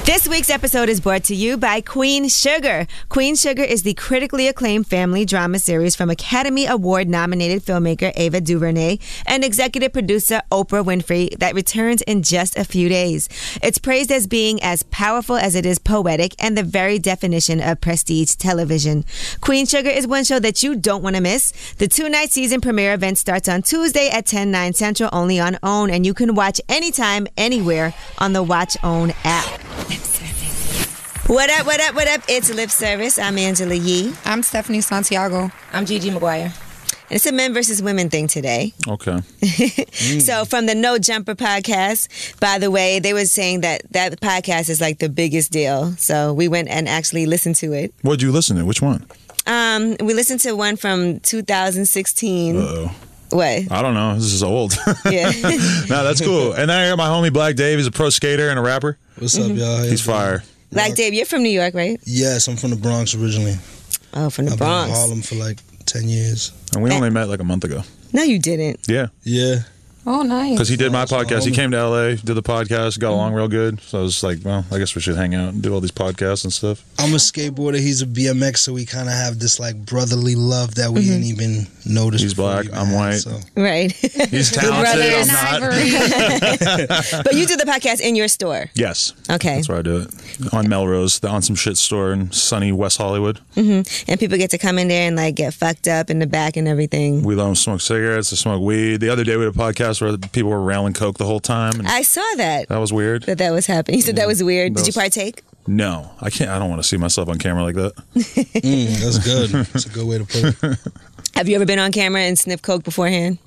This week's episode is brought to you by Queen Sugar. Queen Sugar is the critically acclaimed family drama series from Academy Award-nominated filmmaker Ava DuVernay and executive producer Oprah Winfrey that returns in just a few days. It's praised as being as powerful as it is poetic and the very definition of prestige television. Queen Sugar is one show that you don't want to miss. The 2-night season premiere event starts on Tuesday at 10/9 Central only on OWN, and you can watch anytime, anywhere on the Watch OWN app. What up, what up, what up? It's Lip Service. I'm Angela Yee. I'm Stephanie Santiago. I'm Gigi McGuire. And it's a men versus women thing today. Okay. So from the No Jumper podcast, by the way, they were saying that podcast is like the biggest deal. So we went and actually listened to it. What'd you listen to? Which one? We listened to one from 2016. Uh-oh. What? I don't know. This is old. Yeah. No, that's cool. And then I got my homie Black Dave. He's a pro skater and a rapper. What's up, y'all? He's fire. Black Dave, you're from New York, right? Yes, I'm from the Bronx originally. Oh, from the I've Bronx. been in Harlem for like 10 years. And we only met like a month ago. No, you didn't. Yeah. Yeah. Oh, nice. Because he did my podcast. He came to LA, did the podcast, got along real good. So I was like, well, I guess we should hang out and do all these podcasts and stuff. I'm a skateboarder. He's a BMX, so we kind of have this like brotherly love that we didn't even notice. He's black. I'm white. So. Right. He's talented. I'm not. But you do the podcast in your store. Yes. Okay. That's where I do it. On Melrose, the On Some Shit store in sunny West Hollywood. And people get to come in there and like get fucked up in the back and everything. We let them smoke cigarettes, they smoke weed. The other day we had a podcast where people were railing coke the whole time. And I saw that. that was weird. That was happening. You said that was weird. Did you partake? No, I can't. I don't want to see myself on camera like that. That's good. That's a good way to put it. Have you ever been on camera and sniffed coke beforehand?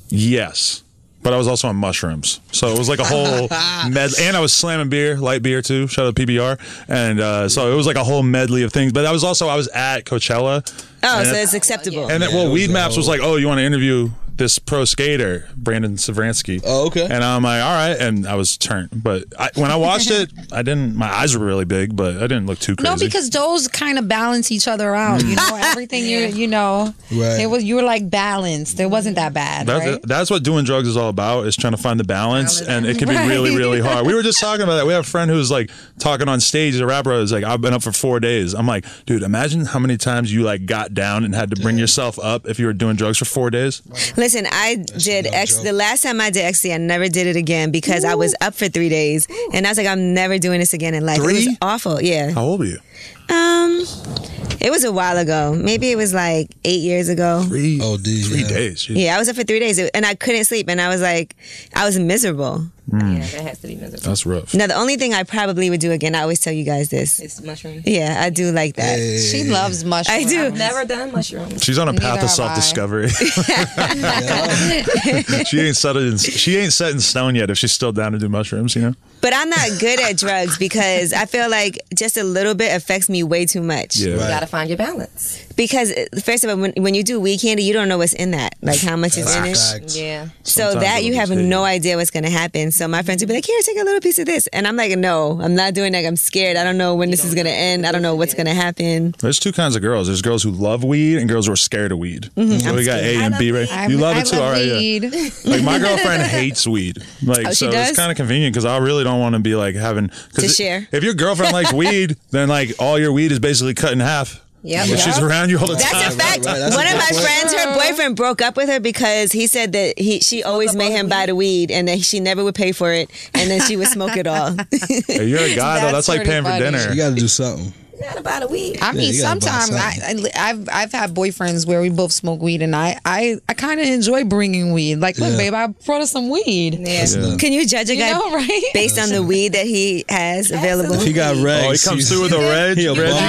Yes. But I was also on mushrooms. So it was like a whole and I was slamming beer, light beer too. Shout out to PBR. And so it was like a whole medley of things. But I was at Coachella. Oh, so it's acceptable. And then, Weed Maps was like, oh, you want to interview this pro skater, Brandon Savransky. Oh, okay. And I'm like, all right. And I was turned. But when I watched it, my eyes were really big, but I didn't look too crazy. No, because those kind of balance each other out. You know, everything you know. Right. You were like balanced. It wasn't that bad, right? That's what doing drugs is all about, is trying to find the balance. And it can be really, really hard. We were just talking about that. We have a friend who's like talking on stage, a rapper who's like, I've been up for 4 days. I'm like, dude, imagine how many times you like got down and had to bring yourself up if you were doing drugs for 4 days. Listen, I did the last time I did ecstasy, I never did it again because I was up for 3 days, and I was like, I'm never doing this again in life. 3? It was awful. Yeah. How old are you? It was a while ago. Maybe it was like 8 years ago. 3 yeah. days. Jeez. Yeah, I was up for 3 days, and I couldn't sleep, and I was like, I was miserable. Yeah, that has to be miserable. That's rough. Now, the only thing I probably would do again, I always tell you guys this. It's mushrooms. Yeah, I do like that. Hey. She loves mushrooms. I do. I've never done mushrooms. She's on a path Neither of have self-discovery. She ain't set in stone yet if she's still down to do mushrooms, you know? But I'm not good at drugs because I feel like just a little bit affects me way too much. Yeah. You gotta find your balance. Because first of all, when you do weed candy, you don't know what's in that, like how much is in it. Facts. Yeah. So Sometimes that you it'll have just hit no you. idea what's going to happen. So my friends would be like, here, take a little piece of this. And I'm like, no, I'm not doing that. I'm scared. I don't know when this is going to end. I don't know what's going to happen. There's two kinds of girls. There's girls who love weed and girls who are scared of weed. So we got A and B, right? You love it too, all right? Yeah. Like my girlfriend hates weed. Like, Oh, she so does? it's kind of convenient because I really don't want to be like having To share. If your girlfriend likes weed, then like all your weed is basically cut in half. Yep. But she's around you all the time. That's a fact. Right, that's One a of good my point. friends, her boyfriend broke up with her because he said that she always made him buy the weed and that she never would pay for it and then she would smoke it all. Hey, you're a guy though. That's like pretty paying for funny. dinner. You got to do something. Not about a weed. I mean, you gotta buy sometimes I've had boyfriends where we both smoke weed, and I kind of enjoy bringing weed. Like, look, babe, I brought us some weed. Yeah. Yeah. Can you judge a guy right? based on the weed that he has available? If he got regs, Oh, he comes through with a red. He'll Red, bum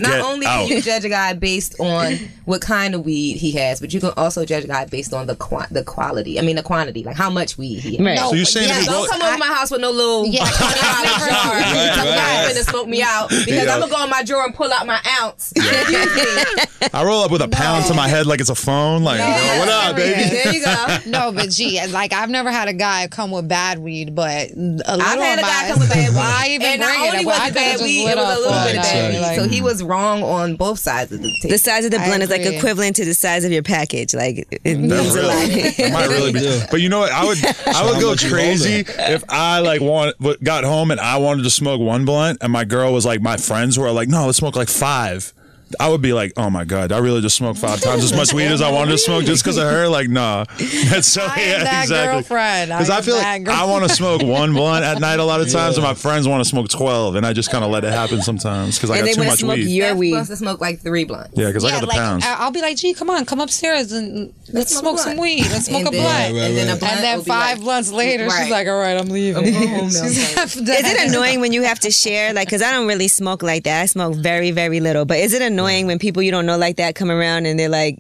Not only out. can you judge a guy based on what kind of weed he has, but you can also judge a guy based on the quality. I mean, the quantity, like how much weed he has. Right. So you're saying if you Don't come over my house with no little $20 jar. You're finna smoke me out because I'm gonna go in my drawer and pull out my ounce. Excuse me. I roll up with a pound to my head like it's a phone. Like, yo, what up, baby? There you go. No, but gee, like I've never had a guy come with bad weed, but a little I've had a guy come with bad weed. Why even And bring not only it? was I it could've bad just weed, lit it was up a little on bit of that. bad weed. Like, So he was wrong on both sides of the table. The size of the I blunt is like agree. equivalent to the size of your package. Like it That's means a lot. It might really be. But you know what? I would go much you crazy if I like got home and I wanted to smoke one blunt, and my girl was like, my friends were like, no, let's smoke like 5. I would be like, oh my God, I really just smoked 5 times as much weed as I wanted to smoke just because of her. Like, nah. That's so, I am that girlfriend. Because I feel like I want to smoke one blunt at night a lot of times, and my friends want to smoke 12, and I just kind of let it happen sometimes because I And got they too want to much smoke weed. your You're weed. supposed to smoke like 3 blunts. Yeah, because I got the like, pounds. I'll be like, gee, come on, come upstairs and let's smoke some weed. Let's smoke And a then- blunt. And then a blunt And then will be 5 like, blunts later, she's right. like, all right, I'm leaving. Is it annoying when you have to share? Like, because I don't really smoke like that. I smoke very, very little. But is it annoying when people you don't know like that come around and they're like,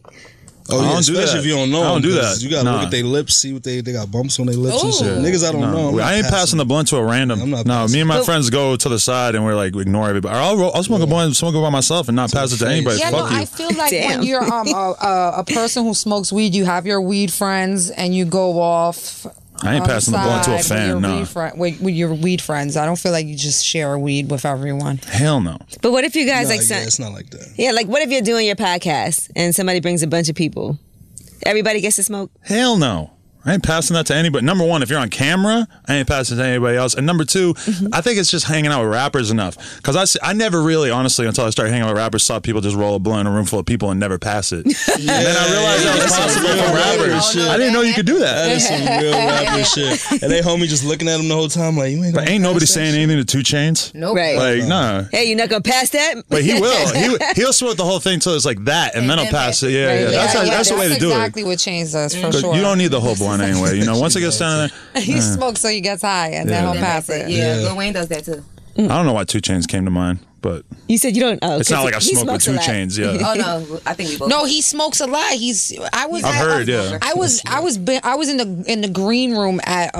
Oh, I yeah, don't do especially that. if you don't know I don't them, do 'cause that. You gotta Nah. look at their lips, see what they got bumps on their lips and shit. Ooh. Niggas I don't know. I'm I not ain't passing the blunt to a random. I'm not No, passing. me and my friends go to the side and we're like ignore everybody. Or I'll smoke a blunt, smoke it by myself, and not pass it to anybody. Yeah, Fuck no, you. I feel like Damn. when you're a person who smokes weed, you have your weed friends and you go off. I ain't on passing the blunt to a side fan. with your No, weed with your weed friends. I don't feel like you just share weed with everyone. hell no. but what if you guys Nah, like, yeah, it's not like that. yeah, like what if you're doing your podcast and somebody brings a bunch of people? Everybody gets to smoke? Hell no. I ain't passing that to anybody. Number one, if you're on camera, I ain't passing it to anybody else. And number two, I think it's just hanging out with rappers enough. Because I never really, honestly, until I started hanging out with rappers, saw people just roll a blunt in a room full of people and never pass it. And then I realized that was that's some possible real for rapper rappers. shit. I didn't know you could do That that. is some real rapper shit. And they homie just looking at him the whole time like, you ain't But gonna ain't nobody pass that saying shit? anything to 2 Chainz. Nope. Right. Like, nah. Hey, you're not going to pass that? But he will. He'll smoke the whole thing till it's like that, and then he'll pass it. Yeah, yeah. That's the way to do exactly it. what Chainz does for 'Cause sure. you don't need the whole blunt anyway. You know, once it gets down there, He smokes so he gets high and then Yeah. he'll pass it. Yeah, Yeah. Lil Wayne does that too. I don't know why 2 Chainz came to mind, but You said you don't. Oh, it's not like I smoke with 2 Chainz. Yeah. Oh no, I think we both. No, he smokes a lot. I've heard, yeah. I was in the green room at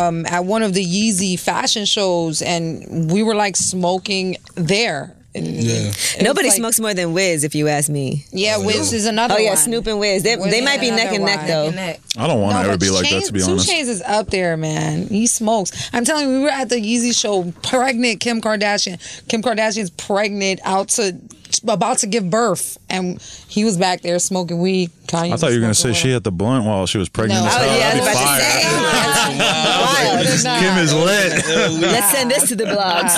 one of the Yeezy fashion shows, and we were like smoking there. Yeah. It Nobody was like- smokes more than Wiz, if you ask me. Yeah, Wiz is another Oh, yeah, one. Snoop and Wiz. They Wiz might is be neck another and neck, one. though. And that. I don't want to ever but be like that, to be honest. 2 Chainz is up there, man. He smokes. I'm telling you, we were at the Yeezy show, pregnant Kim Kardashian. Kim Kardashian's pregnant, about to give birth, and he was back there smoking weed. Kanye I thought you were going to say was she hit the blunt while she was pregnant. No. as Oh, hell. yeah, I was That'd be about to fire. say. Wild. Kim is lit. Let's send this to the blogs.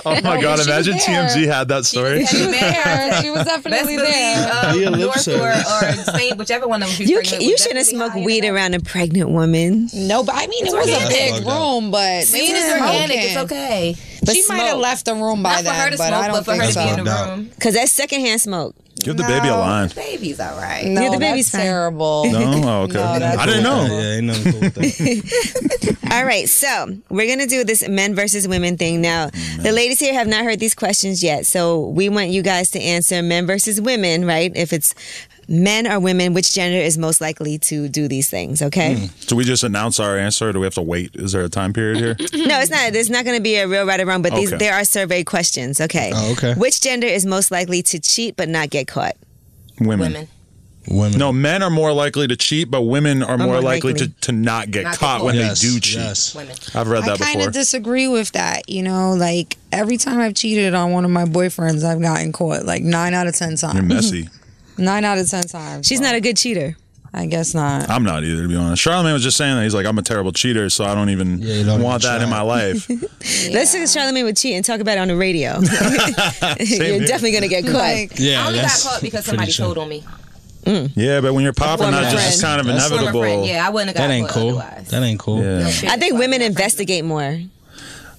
Oh my God, she was imagine there. TMZ had that story. She was there. She was Best definitely believe there. Be a lip North service. or Spain, whichever one of them. You shouldn't have smoked weed around a pregnant woman. No, but I mean, it was a organic. big Fucked up. room, but Weed is organic. It's okay. She might have left the room by Not for her then, to but smoke, I but don't for her think to be in so. the Fucked room. Because that's secondhand smoke. Give the baby a line. Baby's all right. No, Yeah, the baby's that's fine. terrible. No? Oh, okay. No, that's I didn't know. Yeah, ain't nothing cool with that. All right, so we're going to do this men versus women thing. Now, the ladies here have not heard these questions yet, so we want you guys to answer men versus women, right? If it's men or women, which gender is most likely to do these things, okay? Do we just announce our answer, or do we have to wait? Is there a time period here? No, it's not. There's not going to be a real right or wrong, but Okay. there are survey questions, okay? Oh, okay. Which gender is most likely to cheat but not get caught? Women. Women. No, men are more likely to cheat, but women are more more likely likely. to not get Not get caught caught. when Yes, they do cheat. yes. Women. I've read I that kind before. of disagree with that. You know, like every time I've cheated on one of my boyfriends, I've gotten caught. Like 9 out of 10 You're times. messy. 9 out of 10 times. She's not a good cheater. I guess not. I'm not either, to be honest. Charlamagne was just saying that. He's like, I'm a terrible cheater, so I don't even Yeah, you don't want even that in try. my life. Let's say Charlamagne would cheat and talk about it on the radio. You're here. definitely going to get caught. Like, Yeah, I only got that's caught because pretty somebody chill. told on me. Yeah, but when you're popping, former that's just friend. kind of That's Former inevitable. friend. Yeah, I wouldn't have got That ain't caught cool. otherwise. That ain't cool. Yeah. I think women investigate more.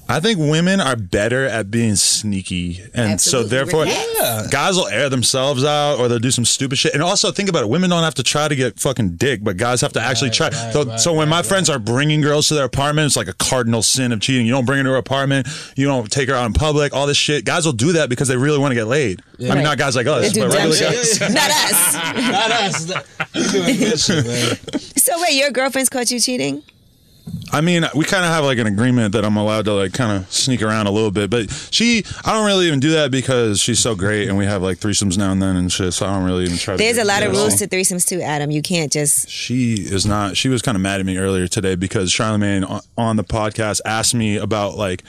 I think women are better at being sneaky, and so Absolutely. therefore, Yeah. guys will air themselves out or they'll do some stupid shit. And also, think about it: women don't have to try to get fucking dick, but guys have to actually try. So when my friends are bringing girls to their apartment, it's like a cardinal sin of cheating. You don't bring her to her apartment, you don't take her out in public, all this shit. Guys will do that because they really want to get laid. I mean, Right. not guys like us, They do but dumb regular shit. guys. Not us. Not us. You doing good shit, man. So wait, your girlfriend's caught you cheating? I mean, we kind of have like an agreement that I'm allowed to like kind of sneak around a little bit, but I don't really even do that because she's so great and we have like threesomes now and then and shit, so I don't really even try to. There's a lot of rules to threesomes too, Adam. You can't just. She was kind of mad at me earlier today because Charlamagne on the podcast asked me about like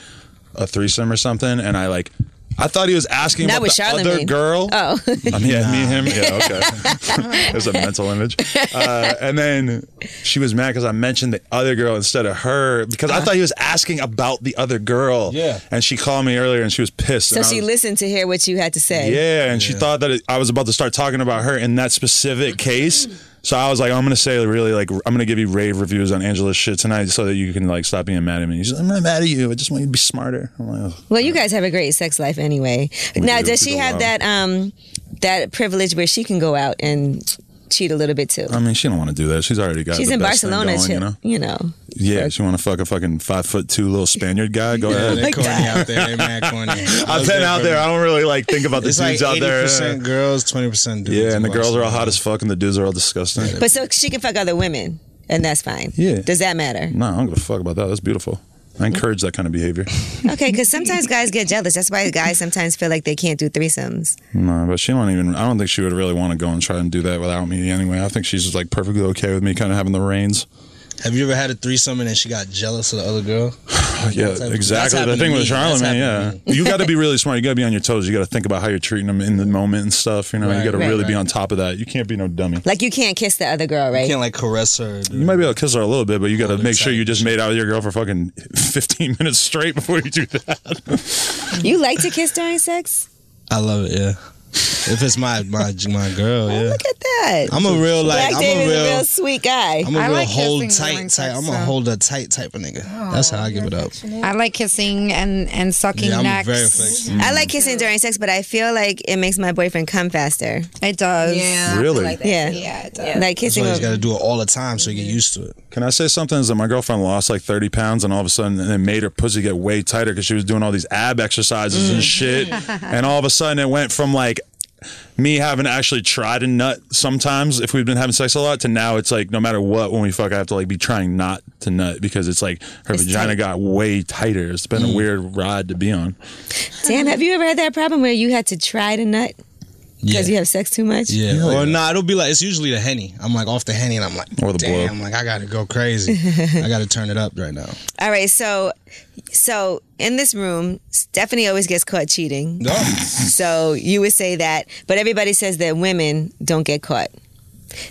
a threesome or something, and I thought he was asking Not about with the Charlamagne. other girl. Oh. I mean, yeah, me and him. Yeah, okay. There's a mental image. And then she was mad because I mentioned the other girl instead of her because I thought he was asking about the other girl. Yeah. And she called me earlier and she was pissed. So she listened to hear what you had to say. Yeah, and she thought that I was about to start talking about her in that specific case. So I was like, I'm going to say really like, I'm going to give you rave reviews on Angela's shit tonight so that you can like stop being mad at me. She's like, I'm not mad at you. I just want you to be smarter. I'm like, oh. Well, you guys have a great sex life anyway. Now, does she have wild. that privilege where she can go out and cheat a little bit too? I mean, she don't want to do that. She's already got. She's the in best thing Barcelona, going, you know. Yeah, she want to fuck a fucking 5'2" little Spaniard guy. Go ahead. They're corny out there. They mad corny. I've been out there. I don't really like think about the It's dudes like out there. 80% girls, 20% dudes. Yeah, and the in girls are all Barcelona. hot as fuck, and the dudes are all disgusting. But so she can fuck other women, and that's fine. Yeah. Does that matter? No, I don't give a fuck about that. That's beautiful. I encourage that kind of behavior. Okay, because sometimes guys get jealous. That's why guys sometimes feel like they can't do threesomes. No, but she don't even. I don't think she would really want to go and try and do that without me anyway. I think she's just like perfectly okay with me kind of having the reins. Have you ever had a threesome and then she got jealous of the other girl? Yeah, exactly. The thing with Charlamagne, yeah. You got to be really smart. You got to be on your toes. You got to think about how you're treating them in the moment and stuff. You know, you got to really be on top of that. You can't be no dummy. Like you can't kiss the other girl, right? You can't like caress her. You might be able to kiss her a little bit, but you got to Hold her make sure tight. you just made out with your girl for fucking 15 minutes straight before you do that. You like to kiss during sex? I love it, yeah. If it's my girl, yeah. Look at that. I'm a real Black David's a real sweet guy. I'm a I real like hold kissing during tight. sex, I'm so. a hold her tight type of nigga. That's how I give it up. I like kissing and sucking Yeah, I'm necks. very affectionate. I like kissing during sex, but I feel like it makes my boyfriend come faster. It does. Yeah. I Really? feel like that. Yeah. Yeah, it does. Like That's kissing. why you got to do it all the time so you get used to it. Can I say something? Is that my girlfriend lost like 30 pounds and all of a sudden it made her pussy get way tighter because she was doing all these ab exercises and shit. And all of a sudden it went from like me having to actually try to nut sometimes if we've been having sex a lot to now it's like no matter what when we fuck I have to like be trying not to nut because it's like her vagina got way tighter. It's been a weird ride to be on. Damn, have you ever had that problem where you had to try to nut because you have sex too much? Yeah. Or nah, it'll be like, it's usually the Henny. I'm like off the Henny and I'm like, Or the blow. damn, like I got to go crazy. I got to turn it up right now. All right, so in this room, Stephanie always gets caught cheating. No. So you would say that, but everybody says that women don't get caught.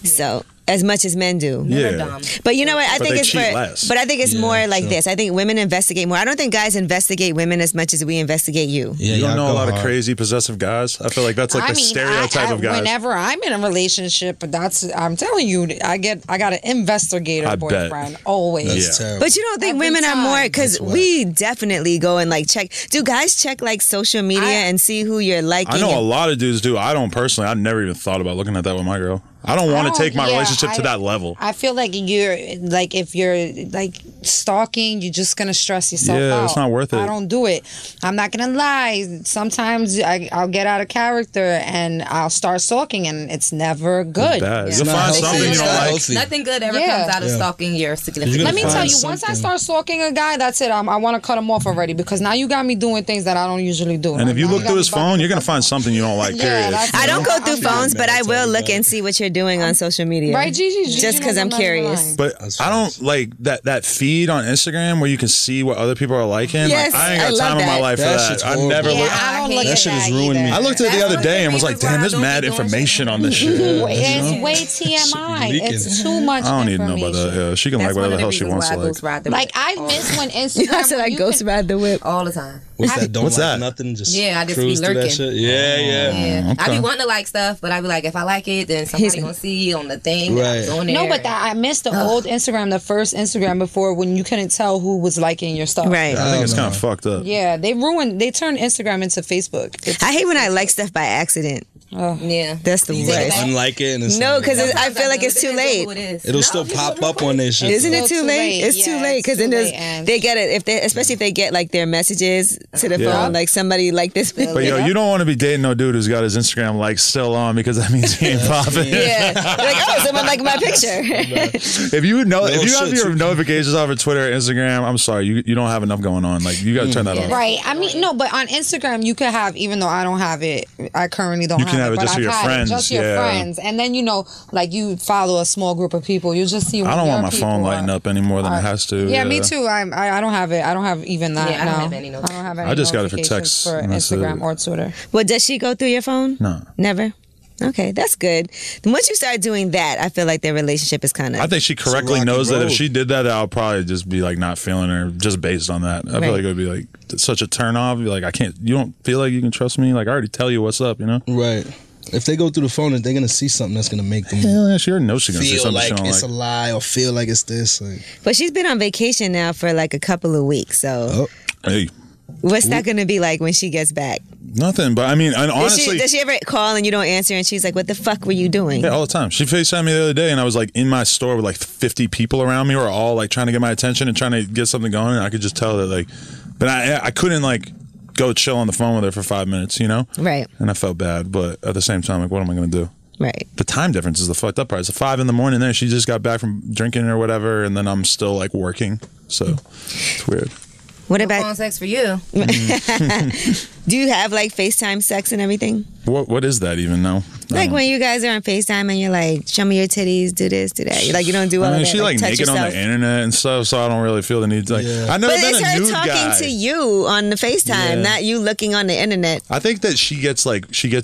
So as much as men do. They're Yeah. dumb. But you know what? I But think they it's cheat less. but I think it's Yeah, more like sure. this. I think women investigate more. I don't think guys investigate women as much as we investigate you. Yeah, You don't y'all know a go lot of hard. crazy possessive guys? I feel like that's like the stereotype of guys. Whenever I'm in a relationship, I'm telling you, I got an investigator I bet. boyfriend always. That's Yeah. terrible. But you don't think Every women are more time. because That's why. we definitely go and like check. Do guys check like social media and see who you're liking? I know a and- lot of dudes do. I don't personally. I never even thought about looking at that with my girl. I don't want to take my relationship to that level. I feel like if you're like stalking, you're just gonna stress yourself out. Yeah, it's not worth it. I don't do it. I'm not gonna lie. Sometimes I'll get out of character and I'll start stalking, and it's never good. Bad. Yeah. You'll Not find healthy. something you It's don't not like. healthy. Nothing good ever Yeah. comes out of stalking your significant Let me other. tell you, Find once I something. start stalking a guy, that's it. I want to cut him off already because now you got me doing things that I don't usually do. And Like, if you now look got through me his bugging phone, you're the gonna fuck find out. something you don't like. Yeah, Period. that's- I don't go I'm through doing phones, that. but I That's will all look bad. and see what you're doing on social media. Right, Gigi? Just because I'm curious. But I don't like that feed on Instagram where you can see what other people are liking. Yes, like, I ain't I got love time in my that. life for That that. shit's I horrible. never Yeah, look. I don't look That at shit has that ruined me. either. I looked at it the That's other one day and thing was like, is why damn, I there's don't mad be doing information shit. on this shit. It's way TMI. It's too much. I don't even know about information. that. Yeah, she can That's like one whatever of the hell the she reasons wants why to I like. ghost ride the Like whip I all miss when You Instagram. said I when you ghost can- ride the whip. all the time. What's that? Don't What's like that? nothing. Just Yeah, I just cruise be through that lurking. shit. Yeah. Yeah. I okay. be wanting to like stuff, but I be like, if I like it, then somebody gonna see on the thing. that Right. I'm on there. No, but I missed the old Instagram, the first Instagram before when you couldn't tell who was liking your stuff. Right. I think it's don't kind of fucked up. Yeah, they turned Instagram into Facebook. I hate when I like stuff by accident. Yeah. That's the worst. Unlike it. And it's No, like, because I feel like it's too late. it'll still pop up on their shit. Isn't it Still too late? It's too Yeah, late it's because too then late, and- they get it especially if they get like their messages to the phone, like somebody like this. But yo, you don't want to be dating no dude who's got his Instagram like still on because that means he ain't popping. Yeah, like oh, someone liked my picture. If you have your notifications off of Twitter or Instagram, I'm sorry, you don't have enough going on. Like you got to turn that off. Right. I mean, no, but on Instagram you could have, even though I don't have it, I currently don't You have can have it but just for I've your had friends, it, just your yeah. friends, and then like you follow a small group of people, you just see. I don't want my phone lighting up any more than it has to. Yeah, me too. I don't have it. I don't have even that. Yeah, I don't have any I don't have any. I just got it for notifications text, for and that's Instagram it. or Twitter. Well, does she go through your phone? No. Never. Okay, that's good. Then once you start doing that, I feel like their relationship is kind of. I think she correctly rocky knows that if road. she did that, I'll probably just be like not feeling her just based on that. I Right. feel like it would be like such a turn off. Be like, you don't feel like you can trust me? Like I already tell you what's up, you know? Right. If they go through the phone, they're gonna see something that's gonna make them Hell yeah, she already knows she's gonna see feel something like she don't it's like. a lie or feel like it's this. Like, But she's been on vacation now for like a couple of weeks. So Hey, what's that going to be like when she gets back? nothing. But I mean, and honestly, Does she ever call and you don't answer and she's like, what the fuck were you doing? yeah, all the time. She FaceTimed me the other day, and I was like in my store with like 50 people around me, who are all like trying to get my attention and trying to get something going. And I could just tell that like, but I couldn't like go chill on the phone with her for 5 minutes, you know? Right, And I felt bad, but at the same time, like, what am I going to do? right. The time difference is the fucked up part. It's 5 a.m. there. She just got back from drinking or whatever, and then I'm still like working. So it's weird. What Phone about, sex for you. do you have like FaceTime sex and everything? What is that even? No. Like when you guys are on FaceTime and you're like, show me your titties, do this, do that. Like you don't do all I mean, of that. she like touch naked on yourself. the internet and stuff, so I don't really feel the need to like. Yeah. I've never But been it's a her nude talking guy. to you on the FaceTime, Yeah. not you looking on the internet. I think that she gets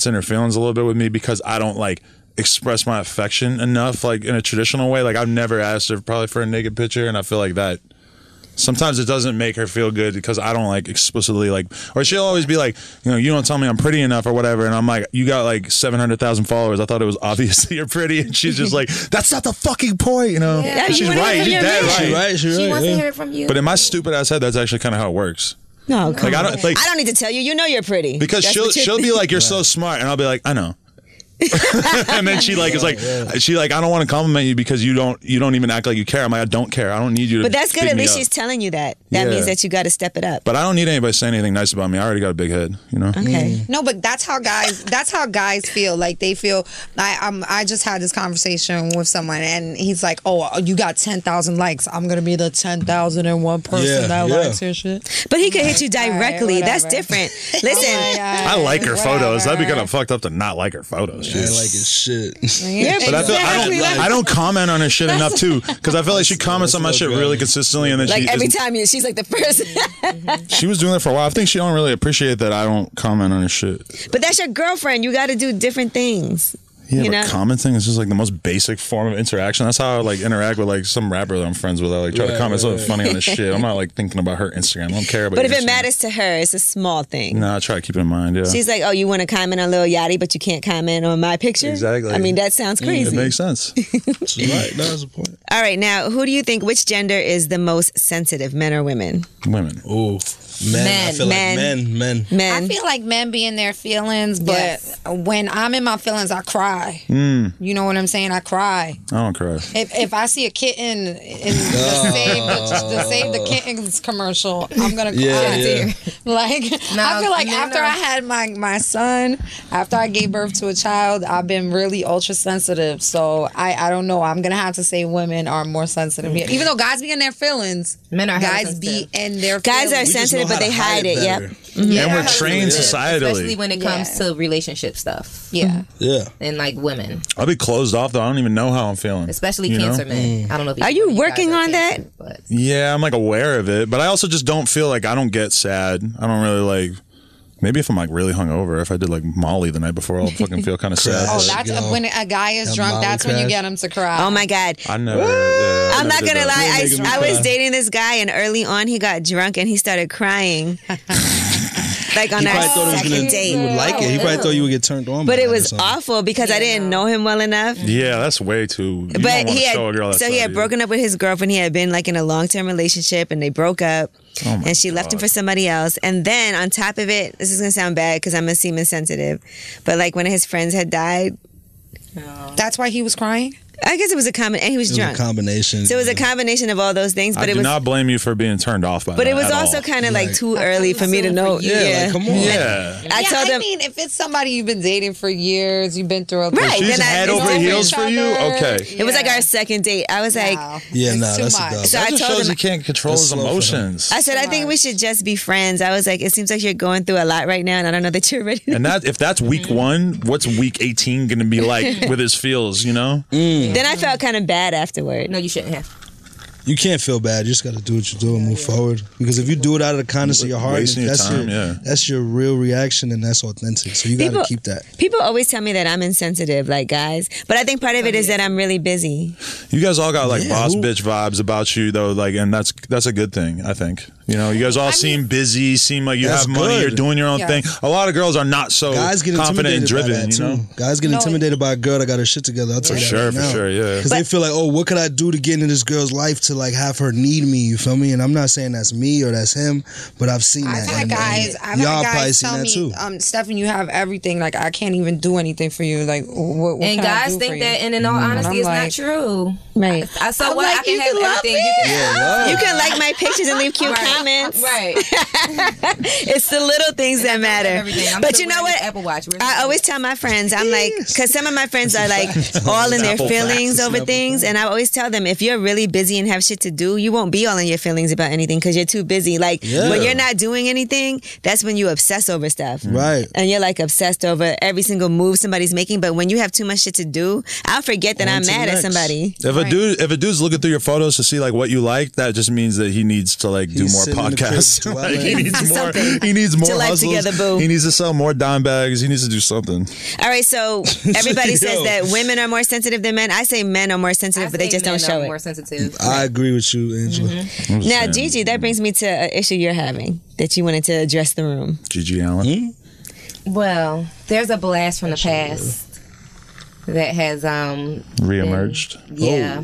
in her feelings a little bit with me because I don't like express my affection enough, like in a traditional way. Like I've never asked her probably for a naked picture, and I feel like that sometimes it doesn't make her feel good because I don't like explicitly like, or she'll always be like, you know, you don't tell me I'm pretty enough or whatever, and I'm like, you got like 700,000 followers. I thought it was obvious that you're pretty, and she's just like, that's not the fucking point, you know. Yeah, And you she's wanna right. hear She's from your dead man. right. She She wants to yeah. hear it from you. But in my stupid ass head, that's actually kind of how it works. No, come Like I on. don't like I don't need to tell you. You know you're pretty. because That's what she'll be like, you're so smart, and I'll be like, I know. And then she like is like she like I don't want to compliment you because you don't even act like you care. I'm like, I don't care. I don't need you to. But that's good. big At me least up. she's telling you that. That Yeah. means that you got to step it up. But I don't need anybody saying anything nice about me. I already got a big head, you know. Okay. No, but that's how guys feel. Like they feel. I just had this conversation with someone, and he's like, "Oh, you got 10,000 likes. I'm gonna be the 10,001 person Yeah, that yeah. likes your shit." But he could hit you directly. Alright, That's whatever. different. Listen. I like her photos. That'd be kind of fucked up to not like her photos. I like his shit. Yeah, But I don't comment on her shit enough too, because I feel like she comments on my shit really consistently, and then like she every isn't- time she's like the first. she was doing that for a while. I think she don't really appreciate that I don't comment on her shit. But that's your girlfriend. You got to do different things. Yeah, You but know? commenting is just like the most basic form of interaction. That's how I like interact with like some rapper that I'm friends with. I like try to comment something funny on his shit. I'm not like thinking about her Instagram. I don't care about. But if your it Instagram. matters to her, it's a small thing. No, I try to keep it in mind. Yeah, She's like, oh, you want to comment on Lil Yachty, but you can't comment on my picture? Exactly. I mean, that sounds it crazy. makes sense. She's right. That's the point. All right, now, who do you think, which gender is the most sensitive, men or women? Women. Ooh, men. I feel Men. like men. Men. I feel like men be in their feelings, but Yes. when I'm in my feelings, I cry. You know what I'm saying? I cry. I don't cry. If I see a kitten in the Save the Kittens commercial, I'm gonna cry. Yeah. Like I feel like no, after no. I had my son, after I gave birth to a child, I've been really ultra sensitive. So I don't know. I'm gonna have to say women are more sensitive here. Even though guys be in their feelings, Men are hella guys be sensitive. in their Guys are feelings. sensitive, but they hide it. Yep. better. Yeah, And we're hella trained sensitive. Especially societally. when it comes to relationship stuff Yeah. Yeah. and like women, I'll be closed off though. I don't even know how I'm feeling. especially You know? cancer men. I don't know if Are you guys working are on that? cancer, But Yeah, I'm like aware of it, but I also just don't feel like I don't get sad. I don't really like. Maybe if I'm like really hungover, if I did like Molly the night before, I'll fucking feel kind of sad. Oh, Yes. that's Yo. when a guy is That drunk. Molly That's when you crash. get him to cry. Oh, my God. I never. Yeah, I I'm never not did going to that. lie. making me I was cry. dating this guy, and early on, he got drunk and he started crying. like on He probably our thought second date. you would like it. He probably thought you would get turned on. But by it that or was something. awful because I didn't know him well enough. Yeah, that's way too. You But don't want to show a girl that he had broken up with his girlfriend. He had been like in a long-term relationship, and they broke up. Oh my and she left him for somebody else. And then on top of it, this is gonna sound bad because I'm gonna seem insensitive, but like one of his friends had died. That's why he was crying? I guess it was a and he was drunk. A combination. So it was a combination of all those things. But I it do was not blame you for being turned off by that. But it was at also all. kind of like too early for me to know. Yeah, like, come on. Yeah. I told him. I mean, if it's somebody you've been dating for years, you've been through a Right, She's then head it's over different. heels for you. Okay. It was like our second date. I was like, Yeah, It's nah, too that's much. a dub. So That I just told shows him. he can't control That's his slow for him. emotions. I said, I think we should just be friends. I was like, it seems like you're going through a lot right now, and I don't know that you're ready. And that if that's week 1, what's week 18 going to be like with his feels? You know. Then I felt kind of bad afterward. No, you shouldn't have. You can't feel bad. You just got to do what you do and move forward. Because if you do it out of the kindness of your heart, Wasting your time, yeah. that's your real reaction and that's authentic. So you got to keep that. People always tell me that I'm insensitive, like guys. But I think part of it is that I'm really busy. You guys all got like Yeah, boss who- bitch vibes about you though, like, and that's a good thing. I think. You know, you guys all seem busy, seem like you That's have money, good. you're doing your own Yeah. thing. A lot of girls are not so Guys get confident and intimidated by driven. that You know. too. Guys get intimidated by a girl that got her shit together. I'll tell you that Sure, right for now. sure, yeah. Because they feel like, oh, what could I do to get into this girl's life to like have her need me? You feel me? And I'm not saying that's me or that's him, but I've seen that. I've had And guys y'all probably guys seen tell that me, too. Stephen, you have everything. Like, I can't even do anything for you. Like, what And can I guys do think for that, you? and in all honesty, I'm it's like- not true. Right. So I'm what? like, I can you have can love everything. me. Yeah, You can like my pictures and leave cute Right. comments. Right. It's the little things that matter. Everything. I'm But still you know wearing what? this Apple Watch. Where's I my- always tell my friends, I'm like, because some of my friends are like all in their Apple feelings facts. over Apple things. And I always tell them, if you're really busy and have shit to do, you won't be all in your feelings about anything because you're too busy. Like Yeah. when you're not doing anything, that's when you obsess over stuff. Right. And you're like obsessed over every single move somebody's making. But when you have too much shit to do, I'll forget that On I'm to the mad at next. somebody. If a dude's looking through your photos to see like what you like, that just means that he needs to like do He's more sitting in the crib podcasts. Like, he dwelling. needs more. Something. He needs more To life hustles. together, boo. He needs to sell more dime bags. He needs to do something. All right, so everybody says Yo. that women are more sensitive than men. I say men are more sensitive, but they just don't show More it. sensitive. I agree with you, Angela. I'm just Now, saying. Gigi, that brings me to an issue you're having that you wanted to address the room. Gigi Allen. Well, there's a blast from the past that has Reemerged. Yeah.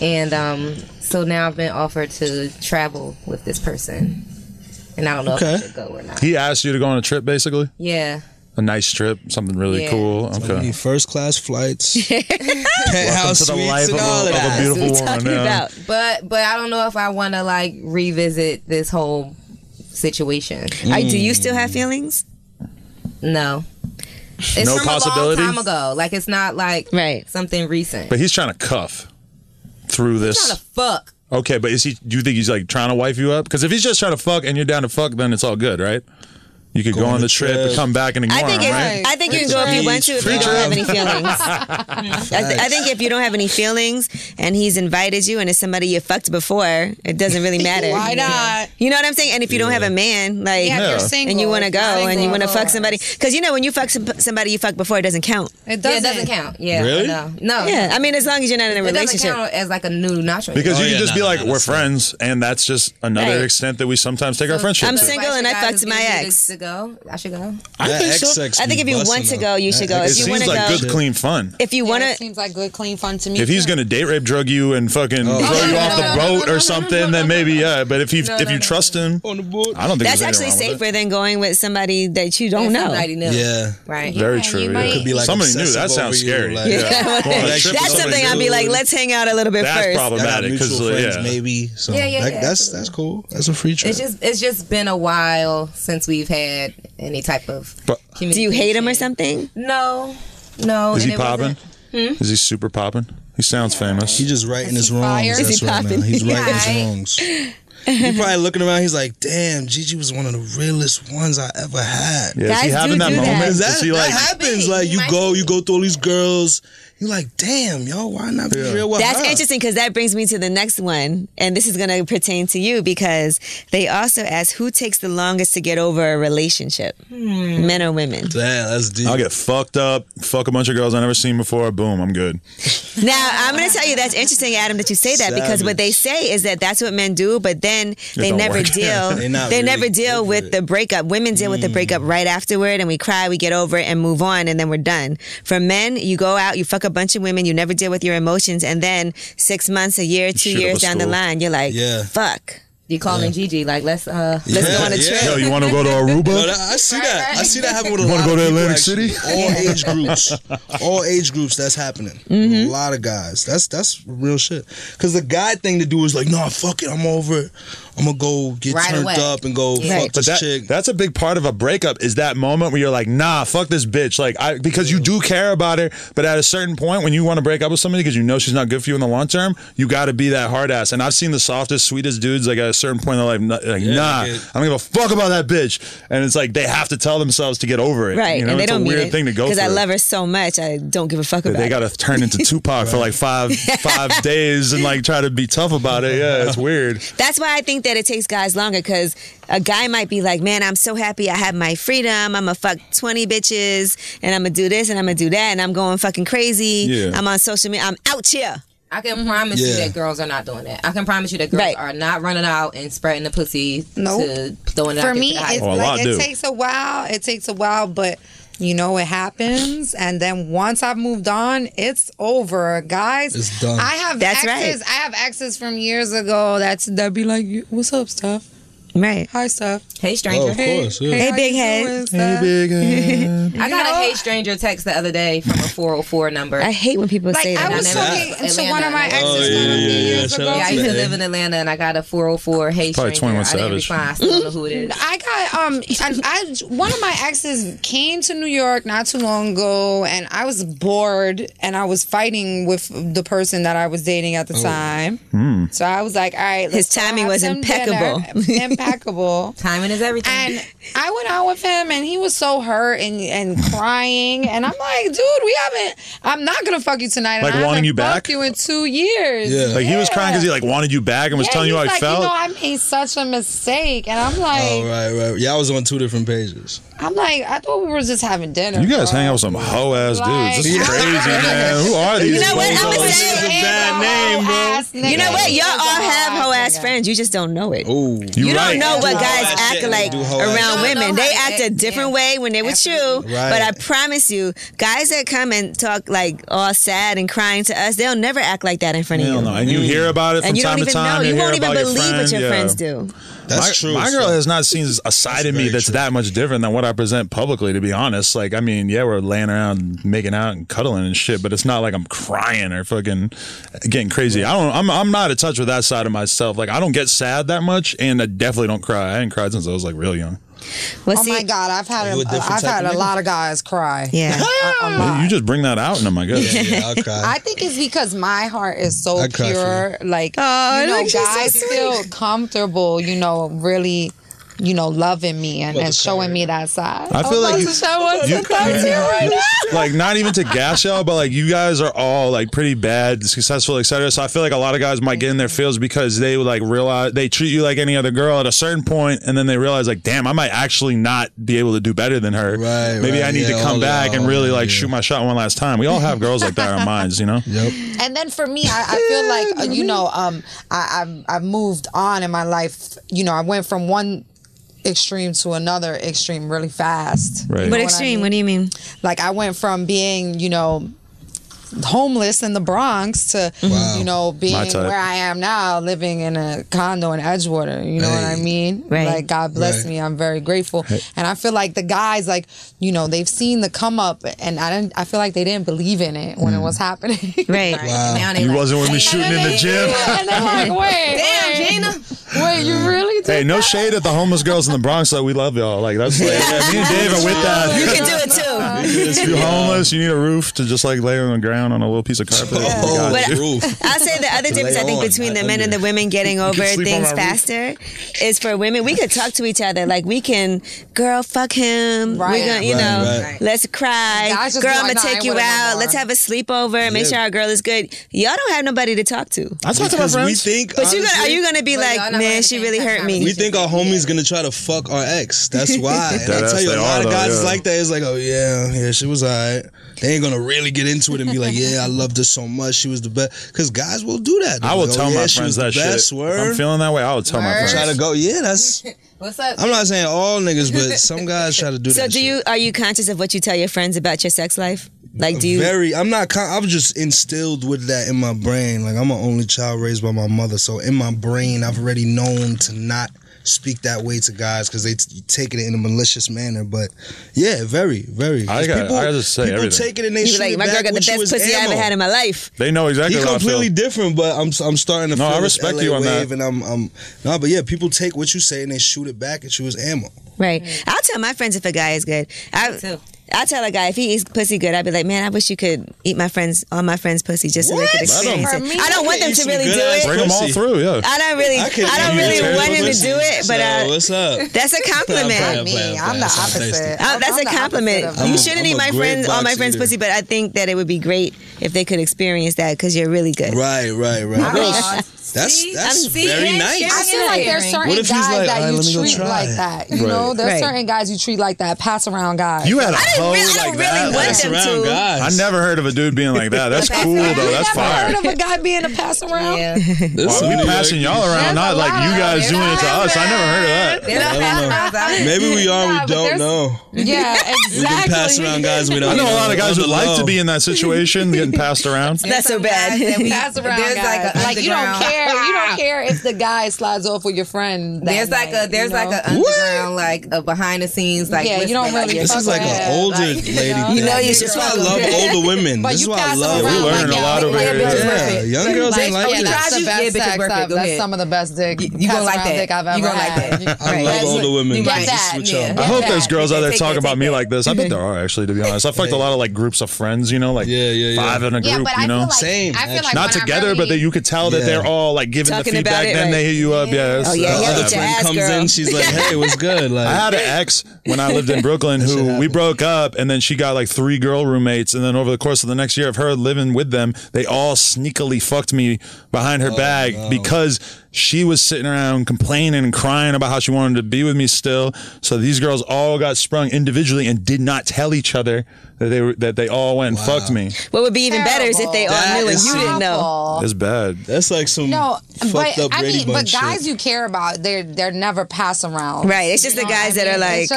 And so now I've been offered to travel with this person. And I don't know if I should go or not. He asked you to go on a trip, basically. Yeah. A nice trip, something really Yeah. cool. We Okay. need first class flights, Welcome penthouse to the suites, life and all of of a that. beautiful What are woman. we talking yeah. about? But I don't know if I want to like revisit this whole situation. Do you still have feelings? No. It's No from possibility? a long time ago. Like it's not like Right. something recent. But he's trying to cuff through this. Trying to fuck. Okay, but do you think he's like trying to wife you up? Because if he's just trying to fuck and you're down to fuck, then it's all good, right? You could go on the trip and come back and ignore I think him, it's, right? I think you can go if you want to if you don't have any feelings. I think if you don't have any feelings and he's invited you and it's somebody you fucked before, it doesn't really matter. Why not? You know what I'm saying? And if you don't have a man, like, Yeah, if Yeah. you're single. and you want to go and you want to Single. fuck somebody, because you know when you fuck somebody you fucked before, it doesn't count. It Yeah, doesn't. it doesn't count. Yeah. Really? No. Yeah, I mean as long as you're not in a It doesn't relationship. count as like a new notch. Because Oh, you can yeah, just no, be like, no, we're that's friends, and that's just another Right. extent that we sometimes take our friendship I'm to. single and I fucked my ex. To go, I should go. I That think ex so. sex I think be if you want busting to go, you up. should go. That It If you seems want to like go, good, clean fun. if you want Yeah, it to, seems like good, clean fun to me. If he's too. gonna date rape, drug you, and fucking throw you off the boat or something, then maybe yeah. But if you trust him, On the board. I don't think that's there's actually anything wrong with safer than going with somebody that you don't know. Somebody knew. Yeah. Right. it. Very Yeah, true. you Yeah. might- Could be like somebody knew. That obsessive sounds over you, scary. like- Yeah. Yeah. Go on a trip with That's somebody something I'd be new. like, let's hang out a little bit That's first. Y'all got problematic mutual because friends, yeah. maybe. So Yeah. that's cool. That's a free trip. It's just been a while since we've had any type of But- Do you hate him or communication. something? No. Is and he it popping? wasn't- Is he super popping? He sounds famous. He just righting his he wrongs. fire? That's Is he right now. popping? He's righting his Right. wrongs. He probably looking around. He's like, "Damn, Gigi was one of the realest ones I ever had." Yeah, is he Guys having do that do that. moment? That, Is he that like? happens. He Like you might go be. through all these girls. You're like, damn, yo, why not be real with That's her? interesting because that brings me to the next one. And this is going to pertain to you because they also ask who takes the longest to get over a relationship, men or women. Damn, that's deep. I'll get fucked up, fuck a bunch of girls I never seen before. Boom, I'm good. Now, I'm going to tell you that's interesting, Adam, that you say that because what they say is that that's what men do, but then they don't never work. deal. They not They really never deal over with it. the breakup. Women deal with the breakup right afterward, and we cry, we get over it, and move on, and then we're done. For men, you go out, you fuck a bunch of women, you never deal with your emotions, and then 6 months, a year, 2 shit up years a down the stool. line, you're like, Yeah. fuck. You calling Gigi like let's go on a trip. Yo, you want to go to Aruba? But I see that. I see that happen with a You lot wanna of go to people, Atlantic actually. City? All age groups. All age groups, that's happening. A lot of guys. That's real shit. Because the guy thing to do is like, nah, fuck it, I'm over it. I'm going to go get Right turned away. up and go fuck But this chick. that's a big part of a breakup is that moment where you're like, nah, fuck this bitch. Like, because you do care about her, but at a certain point when you want to break up with somebody because you know she's not good for you in the long term, you got to be that hard ass. And I've seen the softest, sweetest dudes, like at a certain point in their life, nah, I don't give a fuck about that bitch. And it's like they have to tell themselves to get over it. Right, You know, and they it's don't a mean weird it thing to go through. because I love her so much, I don't give a fuck about They it. got to turn into Tupac for like five days and like try to be tough about it. Yeah, it's weird. That's why I think that it takes guys longer because a guy might be like, man, I'm so happy I have my freedom. I'm going to fuck 20 bitches and I'm going to do this and I'm going to do that and I'm going fucking crazy. Yeah. I'm on social media. I'm out here. I can promise you that girls are not doing that. I can promise you that girls are not running out and spreading the pussy to throwing it For out me, there to the it's highway. like it takes a while. It takes a while, but you know it happens. And then once I've moved on, it's over, guys. It's done. I have That's exes. right. I have exes from years ago that be like, "What's up, Steph? Right. Hi, Steph. Hey, stranger. Oh, of course. Yeah. Hey, how big you head. doing, Steph?" Big head. I got a hey stranger text the other day from a 404 number. I hate when people Like say that. I was never- talking to Atlanta. one of my exes Oh, from a few years shout ago. out Yeah, I to used to the live in Atlanta, and I got a 404 hey Probably stranger. 21 I didn't Savage. respond. I still don't know who it is. I got one of my exes came to New York not too long ago, and I was bored, and I was fighting with the person that I was dating at the time. So I was like, all right, His let's go timing have was some impeccable. dinner. Impeccable. Timing is everything. And I went out with him, and he was so hurt and crying, and I'm like, dude, I'm not gonna fuck you tonight. Like and I wanting haven't you back? fucked you in 2 years. Yeah. Like he was crying because he like wanted you back and was telling you how he's he like, felt. You know, I made such a mistake, and I'm like, Oh, right. Yeah, I was on 2 different pages. I thought we were just having dinner. You guys bro. hang out with some hoe ass Like- dudes. This is crazy, man. Who are these? You know what? I'm bozos? gonna say a bad name, bro. You know what? Y'all all have hoe ass friends. You just don't know it. Ooh. You right. don't know what Do guys hoe-ass act shit. like Do hoe-ass around shit. women. No, They how act they- a different yeah. way when they're with you. Right. But I promise you, guys that come and talk like all sad and crying to us, they'll never act like that in front of Hell you. no. And you hear about it from And you time don't to even time. know. You hear won't even about believe your what your yeah. friends do. That's true. My girl has not seen a side of me very that's true. that much different than what I present publicly, to be honest. Like, I mean, yeah, we're laying around making out and cuddling and shit, but it's not like I'm crying or fucking getting crazy. I'm not in touch with that side of myself. Like, I don't get sad that much, and I definitely don't cry. I ain't cried since I was like real young. Well, Oh see, my God, I've had you a different type of a nigga? lot of guys cry. Yeah. A lot. You just bring that out in them, I guess. Yeah, I'll cry. I think it's because my heart is so I cry for pure. Like, Oh, you know, look, she's so guys sweet. feel comfortable, you know, really, you know, loving me and showing me that side. I feel like like not even to gas y'all, but like you guys are all like pretty bad, successful, etc. So I feel like a lot of guys might get in their feels because they would like realize they treat you like any other girl at a certain point, and then they realize like, damn, I might actually not be able to do better than her. Right, Maybe right, I need to yeah, come all back that, and really all that, like yeah. shoot my shot one last time. We all have girls like that in our minds, you know. Yep. And then for me, I feel like you know, I've moved on in my life. You know, I went from one extreme to another extreme really fast. Right. You know what I extreme? mean? What do you mean? Like I went from being, you know, homeless in the Bronx to, Wow. you know, being My type. where I am now, living in a condo in Edgewater. You know what I Hey. mean? Right. Like God bless Right. me. I'm very grateful. And I feel like the guys, like, you know, they've seen the come up, and I feel like they didn't believe in it when it was happening. Right. Wow. Now they You like, wasn't with me shooting in the gym. And they're like, wait, damn, Gina. wait, you really did Hey, no shade at the homeless girls in the Bronx. Though we love y'all. Like that's like, yeah, me and Dave are with that. You can do it too. If you're homeless, you need a roof to just like lay on the ground on a little piece of carpet. We got But you. Roof. I'll say the other difference I think on. between the men and the women getting over sleep on things my roof. faster is for women, we could talk to each other. Like we can girl, fuck him. Right. We're gonna, you know, right. let's cry. Guys just Girl, be I'm like, gonna "Nah, I take ain't you with it no out. more." Let's have a sleepover. Make Yeah. sure our girl is good. Y'all don't have nobody to talk to. I talk to my Because we friends. think, But you honestly, are you gonna be But like, y'all not man, gonna she have really the hurt me? we think our homie's gonna try to fuck our ex. That's why. And I Deadass tell you, a they lot are, of guys though, is yeah. like that. It's like, oh yeah, she was alright. They ain't gonna really get into it and be like, yeah, I loved her so much, she was the best. Because guys will do that. I will Like, tell oh, my yeah, she friends was the that best, shit. word. If I'm feeling that way, I will tell my Word. friends. Try to go, yeah, that's. What's up? I'm not saying all niggas, but some guys try to do So that. are you conscious of what you tell your friends about your sex life? Like, do you? I'm not. I was just instilled with that in my brain. Like, I'm an only child raised by my mother, so in my brain, I've already known to not speak that way to guys because they take it in a malicious manner. But yeah, very, very. I just say people everything. take it and they You shoot be like, it my girl back got the with you best as pussy I ammo. ever had in my life. They know exactly He what I completely feel. different, but I'm starting to No, feel I this respect LA you on that. wave, and I'm no, but yeah, people take what you say and they shoot it back at you as ammo. Right. I'll tell my friends if a guy is good. too. I'll tell a guy if he eats pussy good, I'd be like, man, I wish you could eat all my friends' pussy just so they could What? experience For it. me, I don't want them eat to some really do good-ass it. Bring them all pussy. through, yeah. I don't really eat want him to pussy. do it, but So, what's up? that's a compliment. I'm Not me. I'm the opposite. That's I'm a the compliment. opposite of You that. shouldn't I'm eat a my great friends, all my box friends' eater. pussy, but I think that it would be great if they could experience that because you're really good. Right. Aw, That's see? see, very and nice. sharing I feel like there's certain What if he's guys like, that "All right, you let me go treat try like it." that. You know, there's Right. certain guys you treat like that, pass around guys. You had a I hoe don't like really that. want Pass them around to. guys. I never heard of a dude being like that. That's cool though. That's Never heard fire. of a guy being a pass around. Yeah. Well, we passing y'all around, There's not a like lot you of guys them. doing it to us. I never heard of that. There's a pass out here. Maybe we are. Nah, We but don't there's- know. Yeah, We've been exactly. passing around guys we don't I know a lot of guys would like to Underlow. be in that situation, getting passed around. That's so bad. Pass around There's guys. like a you don't underground- care. You don't care if the guy slides off with your friend. There's like a underground like a behind the scenes like Yeah, you don't whisper, really like, This is like Yeah, an older like, lady. You know you That's should why I fuck love them. older women. But This is you why I pass love. them we around learning like a lot y'all- over here. Yeah, young girls ain't like Yeah, this. that's the Yeah, best bitch, sex work it. up. Go That's ahead. some of the best dick. You pass gonna like around that. dick I've You ever gonna like had. that. I love older women. Get Just that, with yeah. y'all. I hope there's that. girls out there Take talking that, about take me that. like this. I bet there are actually, to be honest. I fucked a lot of like groups of friends, you know, like Yeah. 5 in a Yeah, group, but I you feel know. like Same, I feel like Not when I together, but that you could tell that Yeah. they're all like giving the Talking about feedback. it, Then right. they hit you up. Yeah. Oh, yeah, Other get your friend ass, comes girl. in, she's like, "Hey, what's good?" Like, I had an ex when I lived in Brooklyn shit who we happens. broke up, and then she got like 3 girl roommates, and then over the course of the next year of her living with them, they all sneakily fucked me behind her back because she was sitting around complaining and crying about how she wanted to be with me still. So these girls all got sprung individually and did not tell each other that they all went and fucked me. What would be even better is if they all That knew and is you didn't know. It's bad. that's like some No, fucked but up I Brady mean, but Bunch guys shit. you care about, they're never pass around. Right. It's just the You know guys what I that are mean? like, it's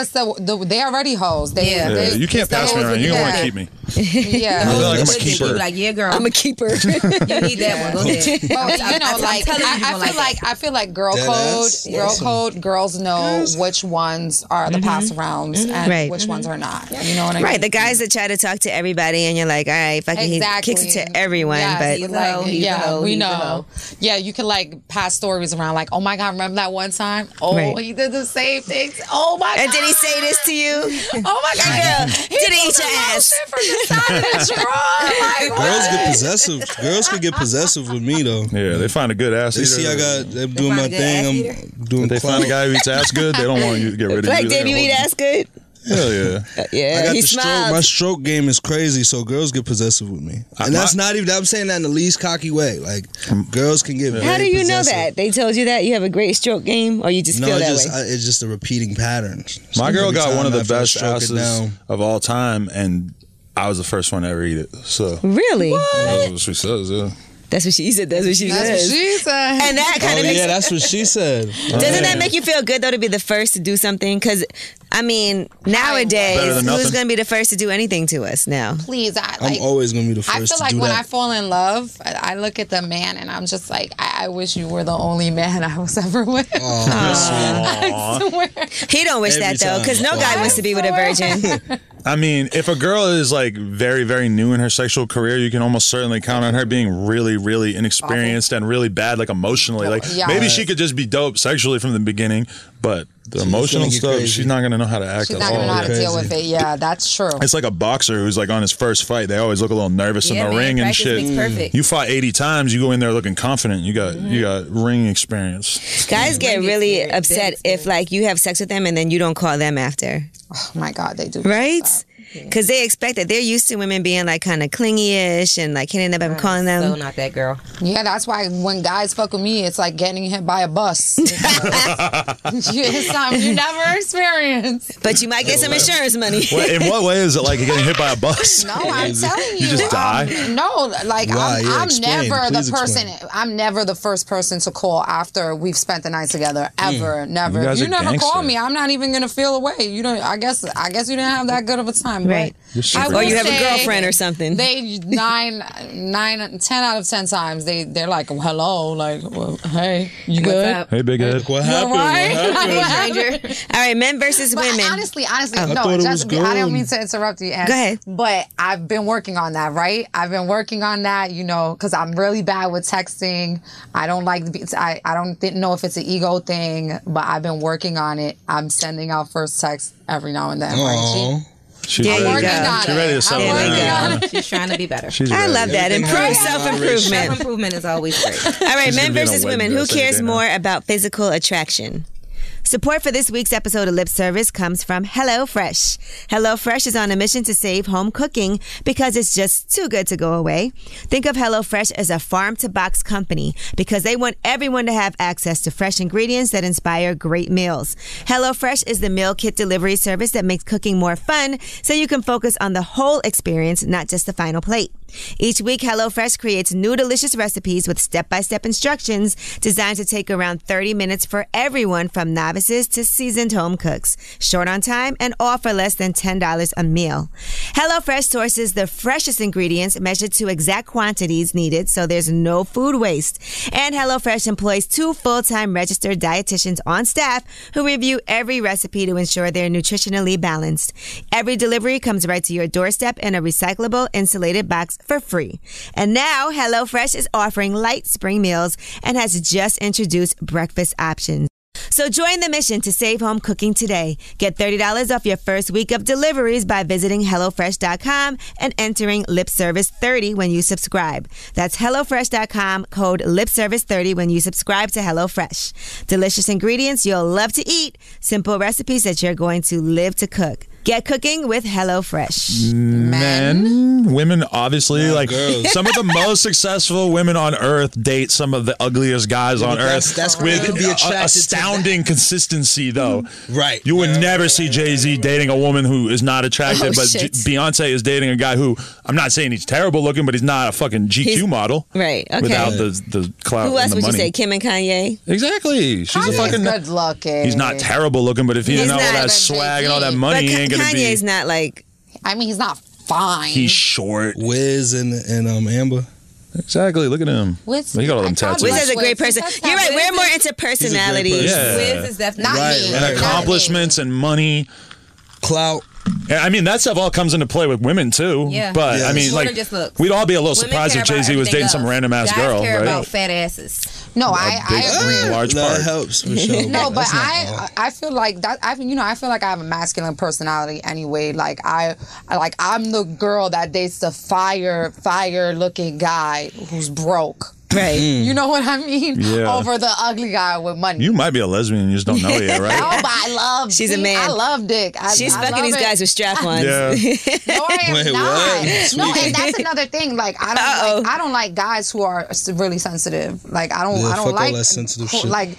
just they already hoes. They, Yeah. Yeah, they- you can't it's the pass me hoes around. with You the want to cat. keep me. Yeah. I feel like I'm a Good dick, you keeper. be like, yeah, girl. I'm a keeper. You need that one. Go ahead. But you know, I'm like telling you, you gonna I feel like girl Dead code, ass. girl code, girls know which ones are the pass arounds and Right. which ones are not. You know what I mean? Right. The guys that try to talk to everybody and you're like, all right, fucking Exactly. he kicks it to everyone. Yeah, but he's Like, like, he's a yeah, hoe, we he's a know. hoe. Yeah, you can like pass stories around like, oh my God, remember that one time? Oh, Right. he did the same things. Oh my God. and did he say this to you? Oh my God. Girl, did he eat your ass? Shit from the side of the drawer. Like, Girls get possessive. Girls could get possessive with me though. Yeah, they find a good ass They eater. see I'm doing my find a good ass thing. eater? I'm doing They find a clout. guy who eats ass good. They don't want you to get rid of Like, you. Dave, you eat ass good? Hell yeah. Yeah, I got he the stroke. smiles. My stroke game is crazy, so girls get possessive with me, and that's not even. I'm saying that in the least cocky way. Like girls can get. How very do you know possessive. that? They told you that? You have a great stroke game? Or you just No, feel that it's way? it's just a repeating pattern. So My girl every got time one of the after I best stroke it asses down- of all time, and I was the first one to ever eat it. So Really? that's what she says. Yeah. That's what she said. That's what she that's what says. she said. And that kind Oh of makes yeah, that's what she said. Doesn't that make you feel good though to be the first to do something? Because I mean, nowadays, Better than who's nothing. going to be the first to do anything to us now? Please, I'm always gonna be the first I feel to like do when I that. fall in love, I look at the man and I'm just like, I wish you were the only man I was ever with. Oh, that's sweet. I swear. He don't wish Every that though, time. because no guy wants to be with a virgin. I mean, if a girl is like very, very new in her sexual career, you can almost certainly count on her being really, really inexperienced and really bad, like emotionally. Like Yeah. maybe she could just be dope sexually from the beginning, But the emotional stuff, crazy. she's not going to know how to act She's at not gonna know all. how to deal with it. Yeah, that's true. It's like a boxer who's like on his first fight. They always look a little nervous in the ring and practice shit. makes perfect. You fought 80 times. You go in there looking confident. You got ring experience. Guys get Ring really experience, upset if like you have sex with them and then you don't call them after. Oh my God, they do. Right? Because they expect that. They're used to women being like kind of clingy-ish and like hitting them up and calling them. So not that girl. Yeah, that's why when guys fuck with me, it's like getting hit by a bus. It's something you never experienced. But you might get some insurance money. In what way is it like getting hit by a bus? No, I'm telling you. You just die? No, like Why? Yeah, I'm explain. never Please the person. explain. I'm never the first person to call after we've spent the night together. Ever, never. You guys You are never gangster. call me. I'm not even gonna feel away. You don't. I guess you didn't have that good of a time. Right. I Or will you have a say girlfriend or something. They 10 out of 10 times they're like, hello, like, well, hey, you good? What's up? Hey, big head. What happened? Right? What happened? Stranger. All right, men versus But women. honestly, I no, thought it was I good. don't mean to interrupt you, Ann, Go ahead. but I've been working on that, right? I've been working on that, because I'm really bad with texting. I don't like, didn't know if it's an ego thing, but I've been working on it. I'm sending out first text every now and then, right? Aw. She's There you ready. go. She's ready to settle I'm working down. on it. She's trying to be better. She's I ready. love that. Everything Improve happens in self-improvement. Self-improvement is always great. All right, She's men gonna be on a versus wedding women. Who dress any cares day now. more about physical attraction? Support for this week's episode of Lip Service comes from HelloFresh. HelloFresh is on a mission to save home cooking because it's just too good to go away. Think of HelloFresh as a farm-to-box company because they want everyone to have access to fresh ingredients that inspire great meals. HelloFresh is the meal kit delivery service that makes cooking more fun so you can focus on the whole experience, not just the final plate. Each week, HelloFresh creates new delicious recipes with step-by-step instructions designed to take around 30 minutes for everyone from novices to seasoned home cooks. Short on time and all for less than $10 a meal. HelloFresh sources the freshest ingredients measured to exact quantities needed so there's no food waste. And HelloFresh employs 2 full-time registered dietitians on staff who review every recipe to ensure they're nutritionally balanced. Every delivery comes right to your doorstep in a recyclable insulated box for free. And now HelloFresh is offering light spring meals and has just introduced breakfast options. So join the mission to save home cooking today. Get $30 off your first week of deliveries by visiting HelloFresh.com and entering LipService30 when you subscribe. That's HelloFresh.com, code LipService30 when you subscribe to HelloFresh. Delicious ingredients you'll love to eat. Simple recipes that you're going to live to cook. Get cooking with HelloFresh. Men, women, obviously, No, like girls. some of the most successful women on earth date some of the ugliest guys on earth. that's with you could be attracted to astounding consistency, though. Right. You would never see Jay-Z dating a woman who is not attractive, but shit. Beyonce is dating a guy who, I'm not saying he's terrible looking, but he's not a fucking GQ model. Right, okay. Without the clout Who else and the would money. you say? Kim and Kanye? Exactly. She's a Kanye's fucking. good looking. He's not terrible looking, but if he He's didn't have all not. that swag and all that money, he ain't gonna be. Kanye's not like... I mean, he's not fine. He's short. Wiz and Amber. Exactly. Look at him. Wiz- He got all them I thought tattoos. Wiz Wiz is a great Wiz person. is You're right. We're more into He's a great personalities. person. Yeah. Wiz is definitely Not Right, me. right. And accomplishments and money. Clout. And I mean, that stuff all comes into play with women too. Yeah. But Yes. I mean, More like, than just looks. we'd all be a little Women surprised care if about Jay-Z was everything dating some else. random ass Guys girl, care right? about fat asses. No, big, I agree. large That part. helps for sure. No, but That's not all. I feel like that. I feel like I have a masculine personality anyway. Like I'm the girl that dates the fire looking guy who's broke. Right. You know what I mean? Yeah. Over the ugly guy with money. You might be a lesbian, you just don't know it yet, No, right? but I love. She's a man. I love dick. She's I fucking love these it. guys with strap-ons. Yeah. No, I am Wait, not. what? No, Sweet. and that's another thing. Like I don't like guys who are really sensitive. Like I Yeah, don't fuck all like that sensitive who- shit. like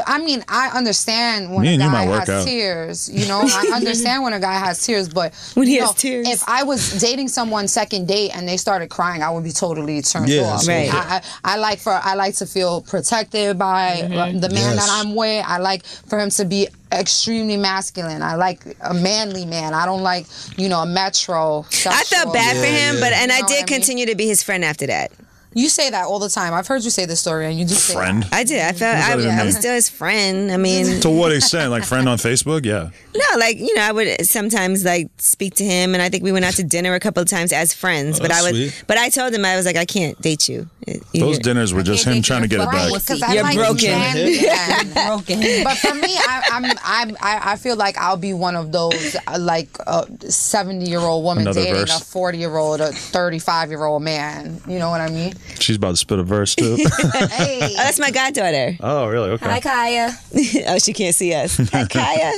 I mean I understand when Me a and you guy might work has out. tears. You know, I understand when a guy has tears, but When he you has know, tears. if I was dating someone second date and they started crying, I would be totally turned Yeah, off. so- Right. I like to feel protected by the man Yes. that I'm with. I like for him to be extremely masculine. I like a manly man. I don't like, a metro. I felt bad for him, yeah. but and You I know did what I mean? continue to be his friend after that. You say that all the time. I've heard you say this story, and you just Friend? say that. I did. I felt I was still his friend. I mean, To what extent? Like friend on Facebook? Yeah. no, like I would sometimes like speak to him, and I think we went out to dinner a couple of times as friends. But that's I would, sweet. but I told him I was like, I can't date you. Those dinners were just him trying to get it back. Because You're broken. broken. But for me, I feel like I'll be one of those like a 70-year-old woman Another dating verse. a 40-year-old, a 35-year-old man. You know what I mean? She's about to spit a verse too. Hey. Oh, that's my goddaughter. Oh, really? Okay. Hi, Kaya. Oh, she can't see us. Hi, Kaya.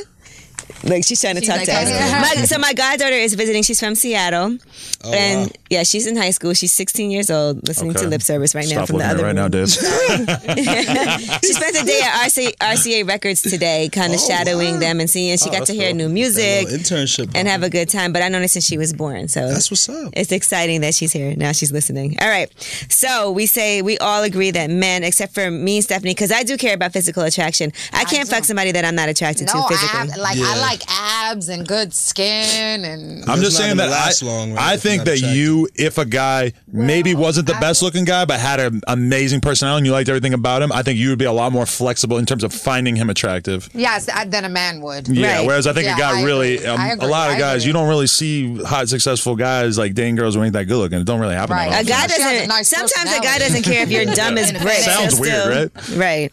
Like she's trying to talk like, to us. "Kaya." So my goddaughter is visiting. She's from Seattle, and wow. yeah, she's in high school. She's 16 years old, listening to Okay. lip service right now Stop from the looking at other it right room. now, Dave. She spent the day at RCA Records today, kind of shadowing them and seeing. She got that's to hear cool. new music Little internship. and have a good time. But I known her since she was born, so That's what's up. it's exciting that she's here. Now she's listening. All right. So we all agree that men, except for me and Stephanie, because I do care about physical attraction. I can't fuck somebody that I'm not attracted to No, physically. I like abs and good skin and. I'm just not saying gonna that last long, right? I If think you're that not attracted. you, if a guy maybe wasn't the best looking guy, but had an amazing personality and you liked everything about him, I think you would be a lot more flexible in terms of finding him attractive. Yes, than a man would. Yeah, Right. whereas I think Yeah, a guy I really, agree. I a agree. lot of I guys, agree. you don't really see hot, successful guys like dating girls who ain't that good looking. It don't really happen Right. that A often. guy She has a doesn't. nice Sometimes a guy personality. doesn't care if you're dumb as bricks. Sounds He'll weird, still, right?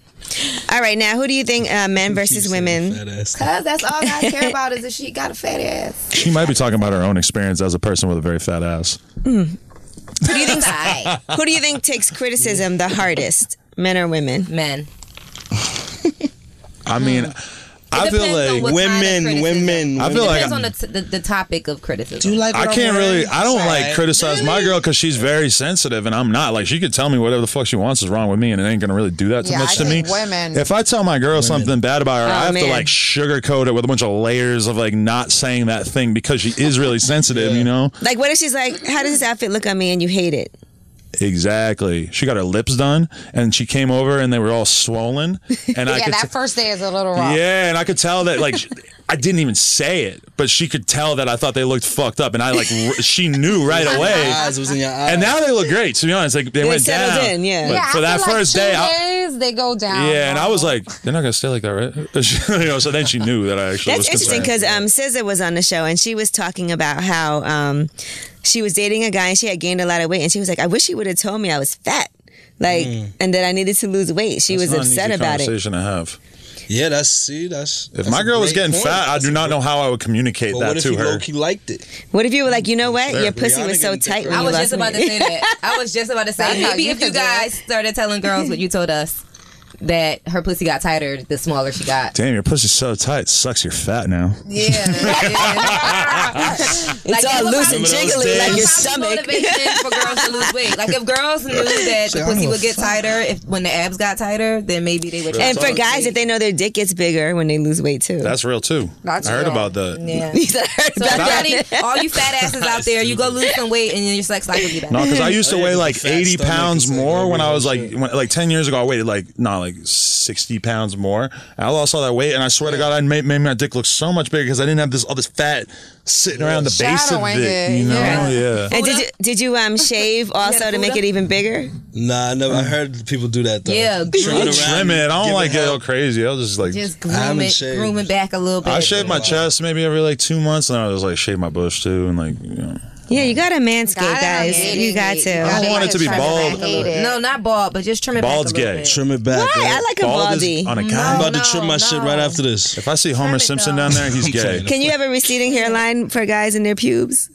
All right. Now, who do you think men versus women? Fat ass. Cause that's all guys care about is if she got a fat ass. She might be talking about her own experience as a person with a very fat ass. Who do you think? Who do you think takes criticism the hardest, men or women? Men. I mean, I feel depends on like what kind of Women. criticism. I feel like Depends on the topic of criticism. Do you like I what can't I'm really. wearing? I don't It's like alright. criticize my girl because she's very sensitive and I'm not. Like she could tell me whatever the fuck she wants is wrong with me and it ain't gonna really do that too Yeah, much I to me. think women- If I tell my girl something bad about her, I have to man. like sugarcoat it with a bunch of layers of like not saying that thing because she is really sensitive. You know. Like, what if she's like, "How does this outfit look on me?" and you hate it? Exactly. She got her lips done and she came over and they were all swollen. And I Yeah, could that first day is a little rough. yeah, and I could tell that like I didn't even say it, but she could tell that I thought they looked fucked up, and I like she knew right away. Eyes was in your eyes. And now they look great. To be honest, like they went settled down. in, yeah. But Yeah, for that after, first like, day, 2 I, days, they go down. yeah, and I was like, they're not gonna stay like that, right? You know, so then she knew that I actually That's was interesting concerned. because SZA was on the show and she was talking about how she was dating a guy and she had gained a lot of weight and she was like, I wish he would have told me I was fat, like, and that I needed to lose weight. She That's was not an upset easy about it. conversation to have. Yeah, that's. If my girl was getting fat, I do not know how I would communicate But that what if to he her. low-key liked it? What if you were like, you know what, your Fair. pussy Rihanna was so getting tight thicker. when I you was lost just about to weight. say that. I was just about to say That's how maybe you if you can do guys started telling girls what you told us that her pussy got tighter the smaller she got. Damn, your pussy's so tight. Sucks. You're fat now. Yeah. It's all loose and jiggly like your stomach. Motivation for girls to lose weight. Like if girls knew that the Shit, pussy I'm would get a fuck. tighter when the abs got tighter, then maybe they would. And for guys, if they know their dick gets bigger when they lose weight too. That's real too. That's I heard real. about that. yeah. You said I heard So about that. everybody, all you fat asses out there, you go lose some weight and then your sex life will be better. No, because I used to Oh, yeah, weigh the like fat 80 stomach pounds is like more really when I was like, shit. like 10 years ago, I weighed like 60 pounds more. I lost all that weight, and I swear to God, I made my dick look so much bigger because I didn't have all this fat sitting around the base of Shadowing it. it, You know, yeah. yeah. And did you shave also to make it even bigger? Nah, no, I heard people do that though. Yeah, Trim I'll it around, trim it. I don't give like it all help. crazy. I'll just like. Just haven't shaved. groom it back a little bit. I shave my chest maybe every like 2 months, and I just like shave my bush too, and like you know. Yeah, you got to manscape, Gotta guys. hate You it. got You to. I don't want it to be trim back bald. a little bit. No, not bald, but just trim it Bald's back a little gay. bit. Trim it back. Why? girl. I like a Bald is baldy. on a I'm guy. about to trim my No, shit no. right after this. If I see Homer it, Simpson though. down there, he's gay. Can you have a receding hairline for guys in their pubes?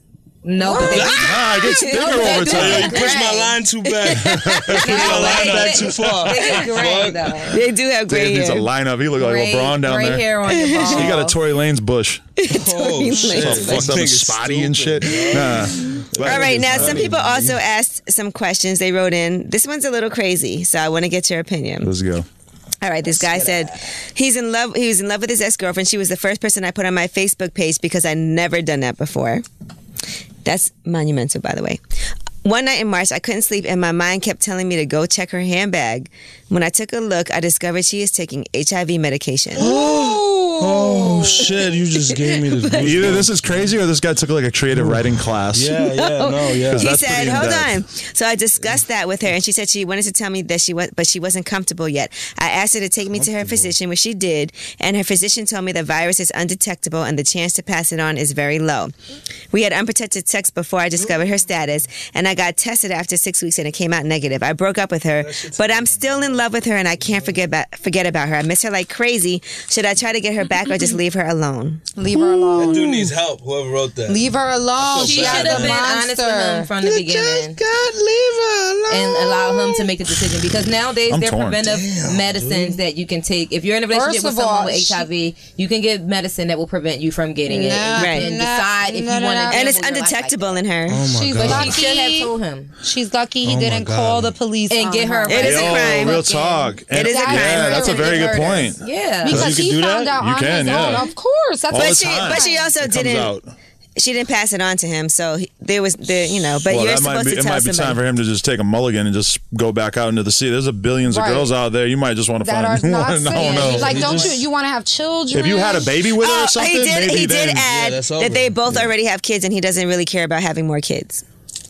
No, but they Nah, it gets bigger No, they over do. time. You push my line too back. Push my line back too far. They get gray though. They do have gray Dave needs a hair. lineup. He look like LeBron down gray there. hair on your balls. He got a Tory Lanez bush. Oh shit! All fucked up and spotty and shit. Nah. But- All right, now some people also asked some questions they wrote in. This one's a little crazy, so I want to get your opinion. Let's go. All right, this guy said he was in love with his ex-girlfriend. She was the first person I put on my Facebook page because I'd never done that before. That's monumental, by the way. One night in March, I couldn't sleep and my mind kept telling me to go check her handbag. When I took a look, I discovered she is taking HIV medication. Oh shit! You just gave me this. Either this is crazy or this guy took like a creative writing class. Yeah. 'Cause He that's said, pretty "Hold in-depth. on." So I discussed that with her, and she said she wanted to tell me that but she wasn't comfortable yet. I asked her to take me to her physician, which she did, and her physician told me the virus is undetectable and the chance to pass it on is very low. We had unprotected sex before I discovered her status, and I got tested after 6 weeks, and it came out negative. I broke up with her, but I'm still in love with her, and I can't forget about her. I miss her like crazy. Should I try to get her back or just leave her alone? Leave her alone. That dude needs help. Whoever wrote that. Leave her alone. She should have been honest with him from the beginning. leave her alone. And allow him to make the decision, because nowadays I'm there are torn. preventive medicines that you can take. If you're in a relationship First with of all, someone with HIV, you can get medicine that will prevent you from getting it. Right. And decide if you want to. And it's undetectable in her. Oh my She's god. But she should have told him She's lucky he Oh my didn't God. call the police and on get her. It is a crime. Real talk. It is a crime. Yeah, that's a very good point. Yeah. Because You can he do found that? out You on can, his yeah. own. Of course, that's All what the she. time. But she also It comes out. She didn't pass it on to him, so there was the But Well, you're that might supposed be, to it tell might be somebody. time for him to just take a mulligan and just go back out into the sea. There's a billions Right. of girls out there. You might just want to That find are not one. I don't saying. know. Like, don't you want to have children? If you had a baby with her or something, he did. maybe He did then. add that's that over. they both already have kids, and he doesn't really care about having more kids.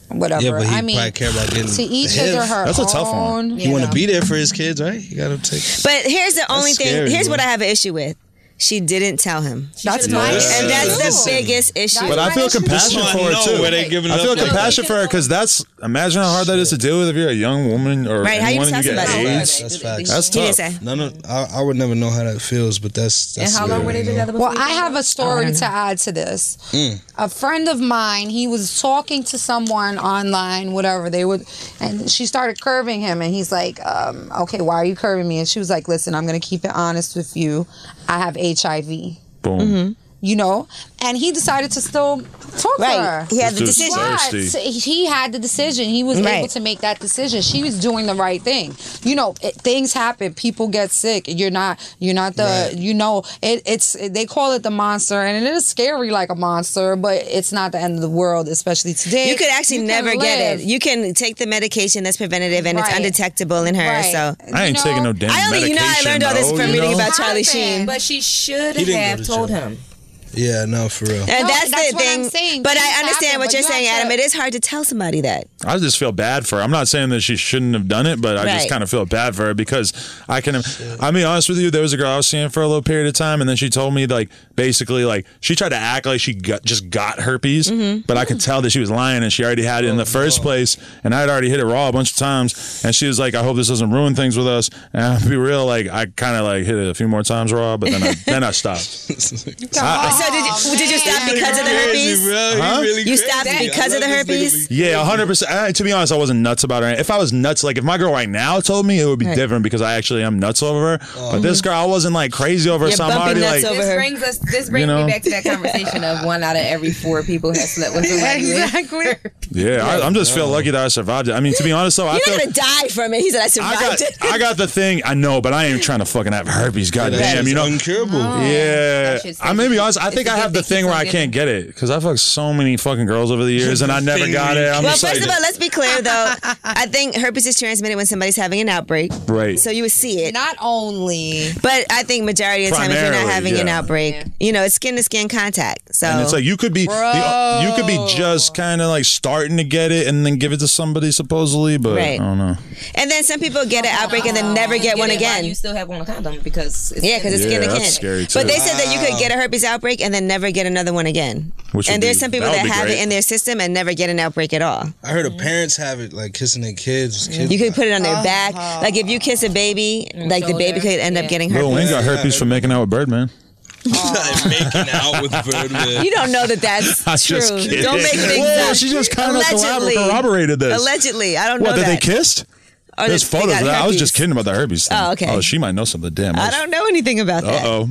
Whatever. Yeah, but he I mean, probably care about getting to each the his or HIV. her That's a tough one. own. You want to be there for his kids, right? You gotta take. But here's the only thing. scary, Here's bro. what I have an issue with. She didn't tell him, That's should've my told issue. and that's the Listen. biggest issue. But I feel This is compassion how I for her know too. where they giving I it feel up to. compassion for her because that's imagine how hard that is to deal with if you're a young woman or Right, how you anyone and you tell get somebody? AIDS. That's facts. That's He didn't tough. say. No, I would never know how that feels, but that's And how long scary, were they you know? together before? Well, I have a story to add to this. A friend of mine, he was talking to someone online, whatever they would, and she started curving him, and he's like, "Okay, why are you curving me?" And she was like, "Listen, I'm gonna keep it honest with you. I have HIV." Boom. You know, and he decided to still talk to her. Right. He had the This dude's decision. thirsty. So he had the decision. He was Right. able to make that decision. She was doing the right thing. You know, things happen. People get sick. You're not the. Right. You know, it's they call it the monster, and it is scary like a monster, but it's not the end of the world, especially today. You could actually can never get live. it. You can take the medication that's preventative, and it's Right. undetectable in her. Right. So I ain't You taking know, no damn I only, medication. I learned all this though, from you reading know? about Charlie Happened. Sheen. But she should He didn't go have to told jail. him. Yeah, no, for real. And No, that's that's the what thing. I'm saying. But Things I understand happen, what but you're you saying, have Adam. to- It is hard to tell somebody that. I just feel bad for her. I'm not saying that she shouldn't have done it, but I Right. just kind of feel bad for her because I'll be honest with you. There was a girl I was seeing for a little period of time, and then she told me basically she tried to act like she just got herpes, but I could tell that she was lying and she already had it in the first place, and I had already hit it raw a bunch of times, and she was like, "I hope this doesn't ruin things with us." And I'll be real, I kind of hit it a few more times raw, but then I stopped. So did you stop because of the herpes? Huh? You stopped because of the herpes? Yeah, 100%. To be honest, I wasn't nuts about her. If I was nuts, if my girl right now told me, it would be different because I actually am nuts over her. But this girl, I wasn't crazy over her. You're So I'm bumping already nuts over her. This brings me back to that conversation of 1 out of every 4 people has slept with somebody. Exactly. Yeah, I'm just feel lucky that I survived it. I mean, to be honest, though, I You're feel. not gonna die from it. He said I survived it. I got the thing. I know, but I ain't trying to fucking have herpes. Goddamn, you know. Uncurable. Yeah, shit's I may be honest. I it's think a I good have the thing thing where I keeps on can't get it because I fucked so many fucking girls over the years and I never got it. I'm Well, just first like, of all, let's be clear though. I think herpes is transmitted when somebody's having an outbreak. Right. So you would see it. Not only. But I think majority of the time, if you're not Primarily, having an yeah. outbreak, it's skin to skin contact. So and it's like you could be just kind of starting to get it and then give it to somebody supposedly, but Right. I don't know. and then some people get an outbreak and then never get one again. You still have on a condom because it's Yeah, because it's Yeah, skin to that's skin. scary, too. But they said that you could get a herpes outbreak and then never get another one again. Which would And there's be- some people that that would be have great. it in their system and never get an outbreak at all. I heard of parents have it kissing their kids. You could put it on their back. Like if you kiss a baby, the baby shoulder. could end up Yeah. getting Lil Wayne herpes. got herpes from making out with Birdman. making out with Birdman. You don't know that that's I'm true. just kidding. Don't make things Whoa, up. she just kind of Allegedly. corroborated this. Allegedly, I don't know What, that that. they kissed? Or There's that they photos got of that. I was herpes. just kidding about the herpes thing. Oh, okay. Oh, she might know something. Damn. I don't know anything about that. Uh-oh.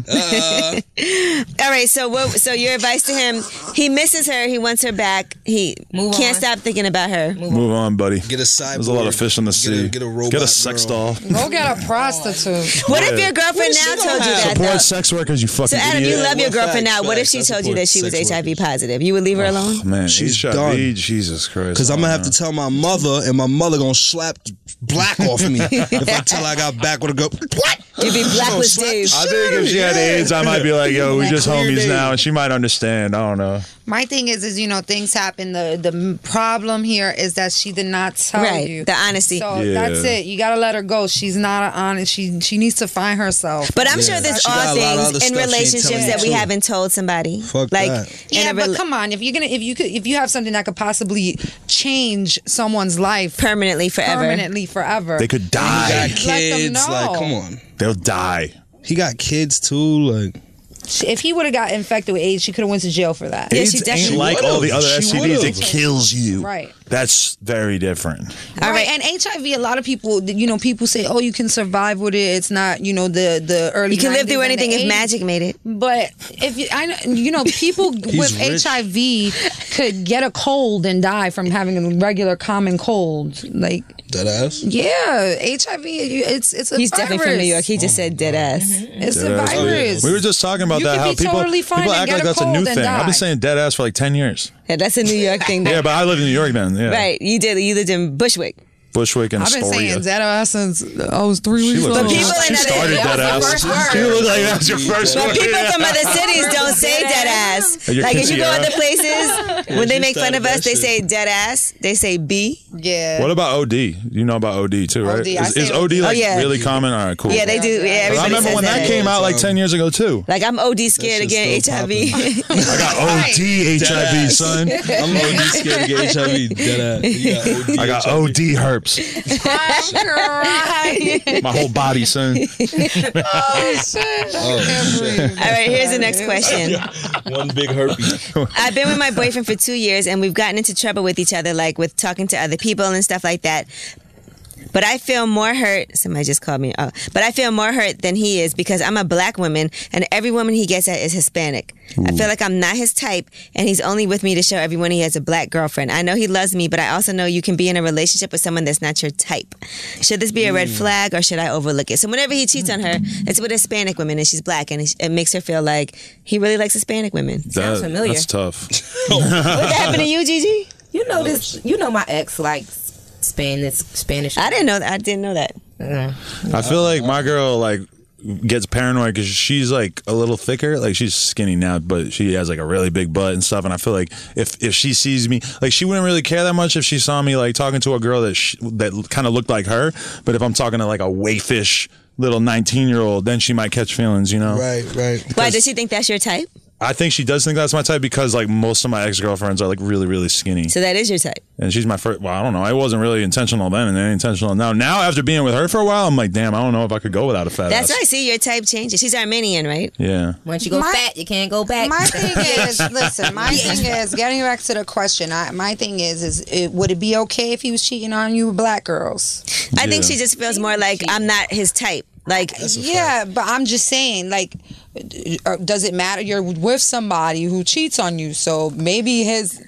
All right, so your advice to him, he misses her, he wants her back, he Move can't on. stop thinking about her. Move on, buddy. Get a cyborg. There's a lot of fish in the sea. Get a robot. Get a sex girl. doll. Go get a prostitute. What if your girlfriend now told you that though? Support sex workers, you fucking So Adam, idiot. you love your What girlfriend facts, now. What if facts. she I told you that she was support sex HIV positive? You would leave her alone? Man, She's HIV, done. Jesus Christ. Because I'm going to have to tell my mother, and my mother going to slap the black off me. If I tell I got back with a go, what? You'd be blacklist Dave. I think if she had AIDS, I might be like, yo, we just homies now, and she might understand. I don't know. My thing is things happen. The problem here is that she did not tell you. The honesty. So that's it. You gotta let her go. She's not honest. She needs to find herself. But I'm sure there's all things in relationships that we haven't told somebody. Fuck that. Yeah, but come on. If you have something that could possibly change someone's life permanently forever, they could die. He got kids. Like, come on. They'll die. He got kids too. Like, if he would have got infected with AIDS, she could have went to jail for that. Yeah, she definitely like all the other STDs. It kills you. Right. That's very different. All right. And HIV, a lot of people, people say, oh, you can survive with it. It's not, the early. You can live through anything if magic made it. But if people with HIV could get a cold and die from having a regular common cold, like. Dead ass? Yeah, HIV. It's a He's virus. definitely from New York. He just said dead ass. It's a virus. We were just talking about You that. could How be people totally fine and act get like a that's a new cold and thing. I've die. been saying dead ass for like 10 years. Yeah, that's a New York thing. Yeah, but I lived in New York then. Yeah. Right. You lived in Bushwick. Bushwick and I've been Astoria. saying dead ass since I was 3 weeks old. But people She in started other, dead ass. You look like that's your first but word. people from other cities don't say dead ass. You're Like if you go Kinsey, other places, when they make fun of us, they say dead ass. They say B. Yeah. What about OD? You know about OD too, right? OD, I Is say OD OD. like yeah. really common? All right, cool. Yeah, they do. Yeah, I everybody remember says when that came out like 10 years ago too. Like I'm OD scared to get still HIV. I got OD HIV, son. I'm OD scared to get HIV. Dead ass. I got OD herpes. My whole body, son. Oh shit! All right, here's the next question. One big herpes. I've been with my boyfriend for 2 years, and we've gotten into trouble with each other, like with talking to other people and stuff like that. But I feel more hurt. Somebody just called me. But I feel more hurt than he is because I'm a black woman and every woman he gets at is Hispanic. I feel like I'm not his type and he's only with me to show everyone he has a black girlfriend. I know he loves me, but I also know you can be in a relationship with someone that's not your type. Should this be a red flag or should I overlook it? So whenever he cheats on her, it's with Hispanic women and she's black and it makes her feel like he really likes Hispanic women. Sounds familiar. That's tough. What happened to you, Gigi? You know this. You know my ex likes Spanish. I didn't know that. I didn't know that. I feel like my girl gets paranoid because she's like a little thicker. Like she's skinny now, but she has like a really big butt and stuff. And I feel like if she sees me, like she wouldn't really care that much if she saw me like talking to a girl that kind of looked like her. But if I'm talking to like a waifish little 19-year-old, then she might catch feelings, Right. Why does she think that's your type? I think she does think that's my type because like most of my ex-girlfriends are like really, really skinny. So that is your type. And she's my first. Well, I don't know. I wasn't really intentional then, and then intentional now. Now after being with her for a while, I'm like, damn, I don't know if I could go without a fat That's ass. right. See, your type changes. She's Armenian, right? Yeah. Once you go fat, you can't go back. My thing is, listen. My thing is, getting back to the question. My thing is would it be okay if he was cheating on you with black girls? I think she just feels more like I'm not his type. Like, yeah, but I'm just saying, like, does it matter? You're with somebody who cheats on you, so maybe he's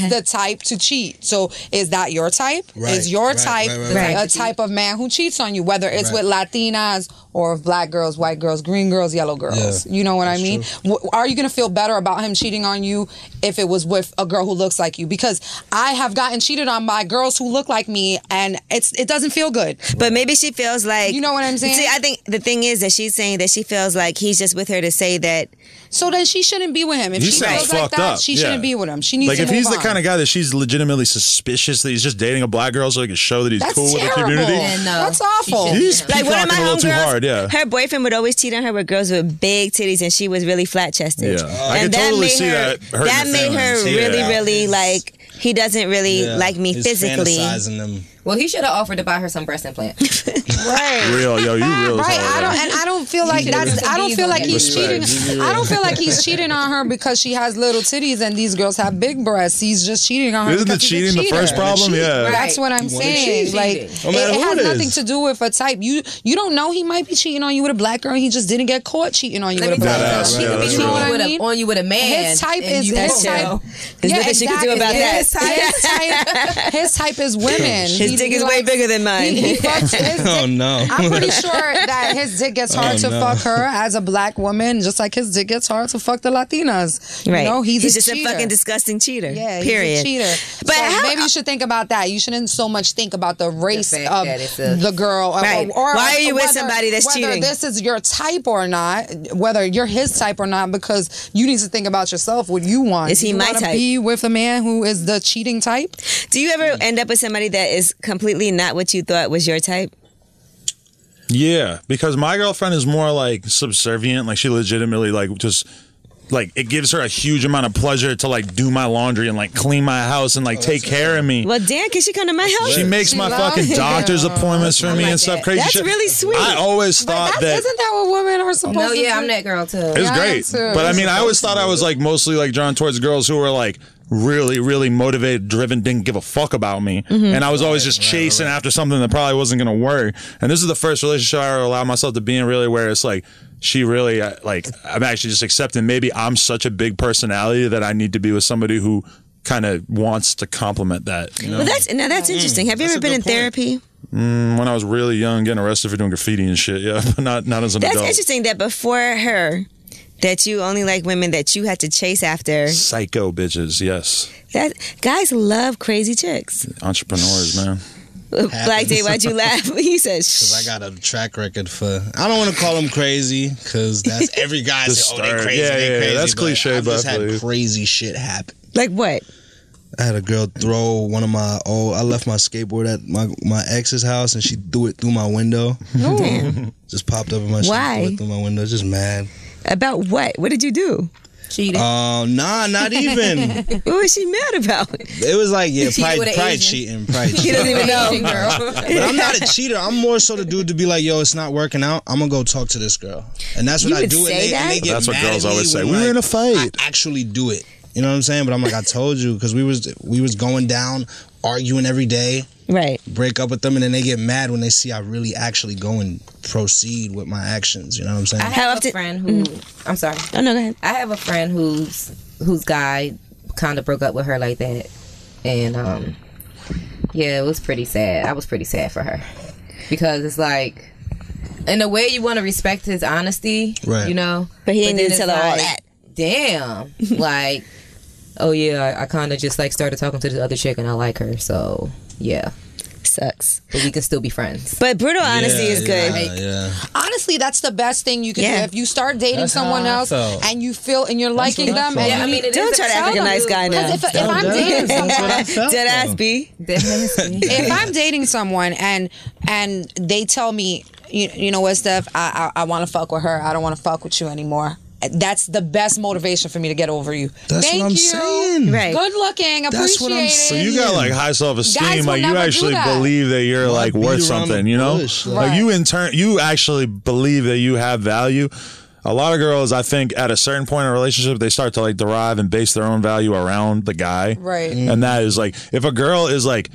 the type to cheat. So is that your type? Right, Is your right, type right. a type of man who cheats on you, whether it's with Latinas or black girls, white girls, green girls, yellow girls? Yeah, you know what I mean? Are you going to feel better about him cheating on you if it was with a girl who looks like you? Because I have gotten cheated on by girls who look like me, and it doesn't feel good. but maybe she feels like, You know what I'm saying? See, I think the thing is that she's saying that she feels like he's just with her to say that. So then she shouldn't be with him. If He she sounds feels like fucked that, up. she Yeah. shouldn't be with him. She needs Like to if move he's the on. kind of guy that she's legitimately suspicious that he's just dating a black girl so he can show that he's That's cool terrible. with the community. And, That's awful. He's Like one of my peacocking a little too homegirls, hard, yeah. her boyfriend would always cheat on her with girls with big titties, and she was really flat chested. Yeah. I can totally see that hurting That the made her feelings. really, Yeah. really like. He doesn't really like me He's physically. fantasizing them. Well, he should have offered to buy her some breast implants. Right. Real, yo, you real. Right, as hell, I don't feel like that's. I don't feel like he's Respect. cheating. I don't feel like he's cheating on her because she has little titties and these girls have big breasts. He's just cheating on her. Isn't the because he's a cheating the first cheater. problem? Yeah. Right. That's what I'm wanna saying. cheat. Like No it matter who has it nothing is. to do with a type. You don't know he might be cheating on you with a black girl. He just didn't get caught cheating on you Let with a me black tell girl. That's you, he real. could be That's cheating real. with on you with a man. His type and is you his don't type. know. There's nothing she can do about that. His type is women. He dick is way bigger than mine. He fucks his dick. Oh no. I'm pretty sure that his dick gets hard to no. fuck her as a black woman, just like his dick gets hard to fuck the Latinas. Right. You know, he's just cheater. a fucking disgusting cheater. Yeah, period. he's a cheater. But so maybe you should think about that. You shouldn't so much think about the race fact of that it's the girl. Right. Or why are you with somebody that's whether cheating? this is your type or not, whether you're his type or not, because you need to think about yourself, what you want. Is he my wanna type? Be with a man who is the cheating type? Do you ever end up with somebody that is completely not what you thought was your type? Yeah, because my girlfriend is more like subservient. Like she legitimately like just like it gives her a huge amount of pleasure to like do my laundry and like clean my house and like take care of me. Well, damn, can she come to my house? She makes my fucking doctor's appointments for me and stuff. Crazy That's shit. really sweet. I always thought that. Isn't that what women are supposed No, to yeah, do? I'm that girl too. It's Yeah, I am great. too. But I mean, I always thought I was like mostly like drawn towards girls who were like really, really motivated, driven, didn't give a fuck about me. And I was always just chasing after something that probably wasn't going to work. And this is the first relationship I ever allowed myself to be in, really, where it's like, she really, like, I'm actually just accepting maybe I'm such a big personality that I need to be with somebody who kind of wants to complement that. You know? Well, that's interesting. Have you ever been in therapy? When I was really young, getting arrested for doing graffiti and shit, yeah, but not as an That's adult. interesting that before her, that you only like women that you had to chase after. Psycho bitches, yes. That guys love crazy chicks. Entrepreneurs, man. Black Day, why'd you laugh? He says, Because I got a track record for. I don't want to call them crazy because that's every guy say, oh, they crazy, Yeah, they yeah, crazy. that's but cliche, I've but just I had believe. crazy shit happen. like what? I had a girl throw one of my I left my skateboard at my ex's house and she threw it through my window. Damn. Just popped up in my Why? threw it through my window. Just mad. About what? What did you do? Cheating. Nah, not even. What was she mad about? It was like, yeah, Cheated with an probably Asian. cheating. Probably He cheating. doesn't even know. But I'm not a cheater. I'm more so the dude to be like, yo, it's not working out. I'm gonna go talk to this girl, and that's what You I would do. say And they get That's what mad girls at me always say. when, We were like, in a fight. I actually do it. You know what I'm saying? But I'm like, I told you, because we was going down, arguing every day. Right. Break up with them, and then they get mad when they see I really actually go and proceed with my actions. You know what I'm saying? I How have often- a friend who. I'm sorry. Oh, no, go ahead. I have a friend whose guy kind of broke up with her like that, and yeah, it was pretty sad. I was pretty sad for her because it's like, in a way, you want to respect his honesty, Right. you know. But he didn't then tell it's her all like, that. Damn, like, oh yeah, I kind of just like started talking to this other chick and I like her, so yeah, Sucks. but we can still be friends. But brutal honesty is good. Yeah. Honestly, that's the best thing you can Yeah. do. If you start dating That's how someone I else felt. and you feel and you're liking what I them, felt. and Yeah, I mean, it Don't is try to a act like a nice guy now. if I'm dating someone, Dead ass B. if I'm dating someone and they tell me, you know what, Steph, I want to fuck with her. I don't want to fuck with you anymore. That's the best motivation for me to get over you. That's Thank what I'm you. saying. Right. Good looking. That's what I'm Appreciate So it. you got like high Guys self-esteem, will like you never do actually that. believe that you're like beat worth around something, the you know? bush, Like you in turn, you actually believe that you have value. A lot of girls, I think, at a certain point in a relationship, they start to like derive and base their own value around the guy. Right. And that is like, if a girl is like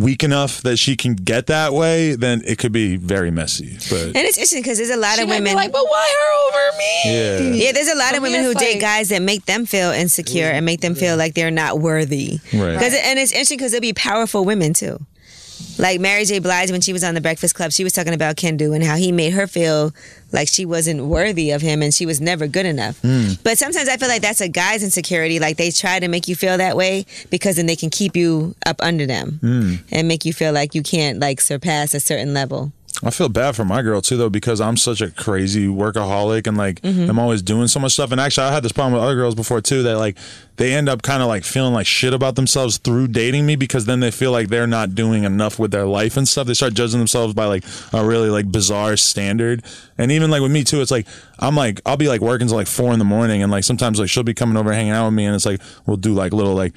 weak enough that she can get that way, then it could be very messy. But And it's interesting because there's a lot She of might be women. like, but why her over me? yeah. Yeah, there's a lot of For me, women who it's date like- guys that make them feel insecure and make them feel like they're not worthy. Right. And it's interesting because they'll be powerful women too. Like Mary J. Blige, when she was on the Breakfast Club, she was talking about Kendu and how he made her feel like she wasn't worthy of him and she was never good enough. But sometimes I feel like that's a guy's insecurity. Like they try to make you feel that way because then they can keep you up under them and make you feel like you can't like surpass a certain level. I feel bad for my girl too, though, because I'm such a crazy workaholic and like I'm always doing so much stuff. And actually, I had this problem with other girls before too, that like they end up kind of like feeling like shit about themselves through dating me because then they feel like they're not doing enough with their life and stuff. They start judging themselves by like a really like bizarre standard. And even like with me too, it's like I'm like I'll be like working till like 4 a.m. and like sometimes like she'll be coming over hanging out with me and it's like we'll do like little like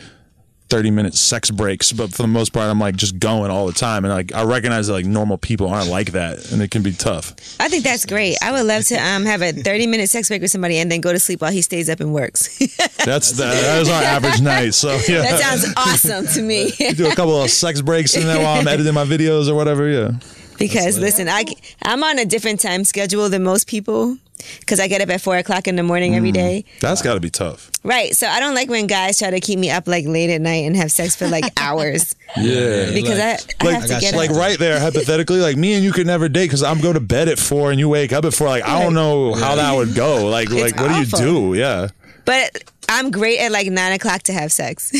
30-minute sex breaks, but for the most part I'm like just going all the time, and like I recognize that like normal people aren't like that and it can be tough. I think that's great. I would love to have a 30-minute sex break with somebody and then go to sleep while he stays up and works. That is our average night. So yeah, That sounds awesome to me. do a couple of sex breaks in there while I'm editing my videos or whatever. Yeah. Because listen, I'm on a different time schedule than most people because I get up at 4 o'clock in the morning every day. That's got to be tough. Right. So I don't like when guys try to keep me up like late at night and have sex for like hours. Yeah. Because I have to get like up. right there, hypothetically, like me and you could never date because I'm going to bed at 4 and you wake up at 4. Like I don't know how that would go. Like what awful. do you do? Yeah. But I'm great at like 9 o'clock to have sex.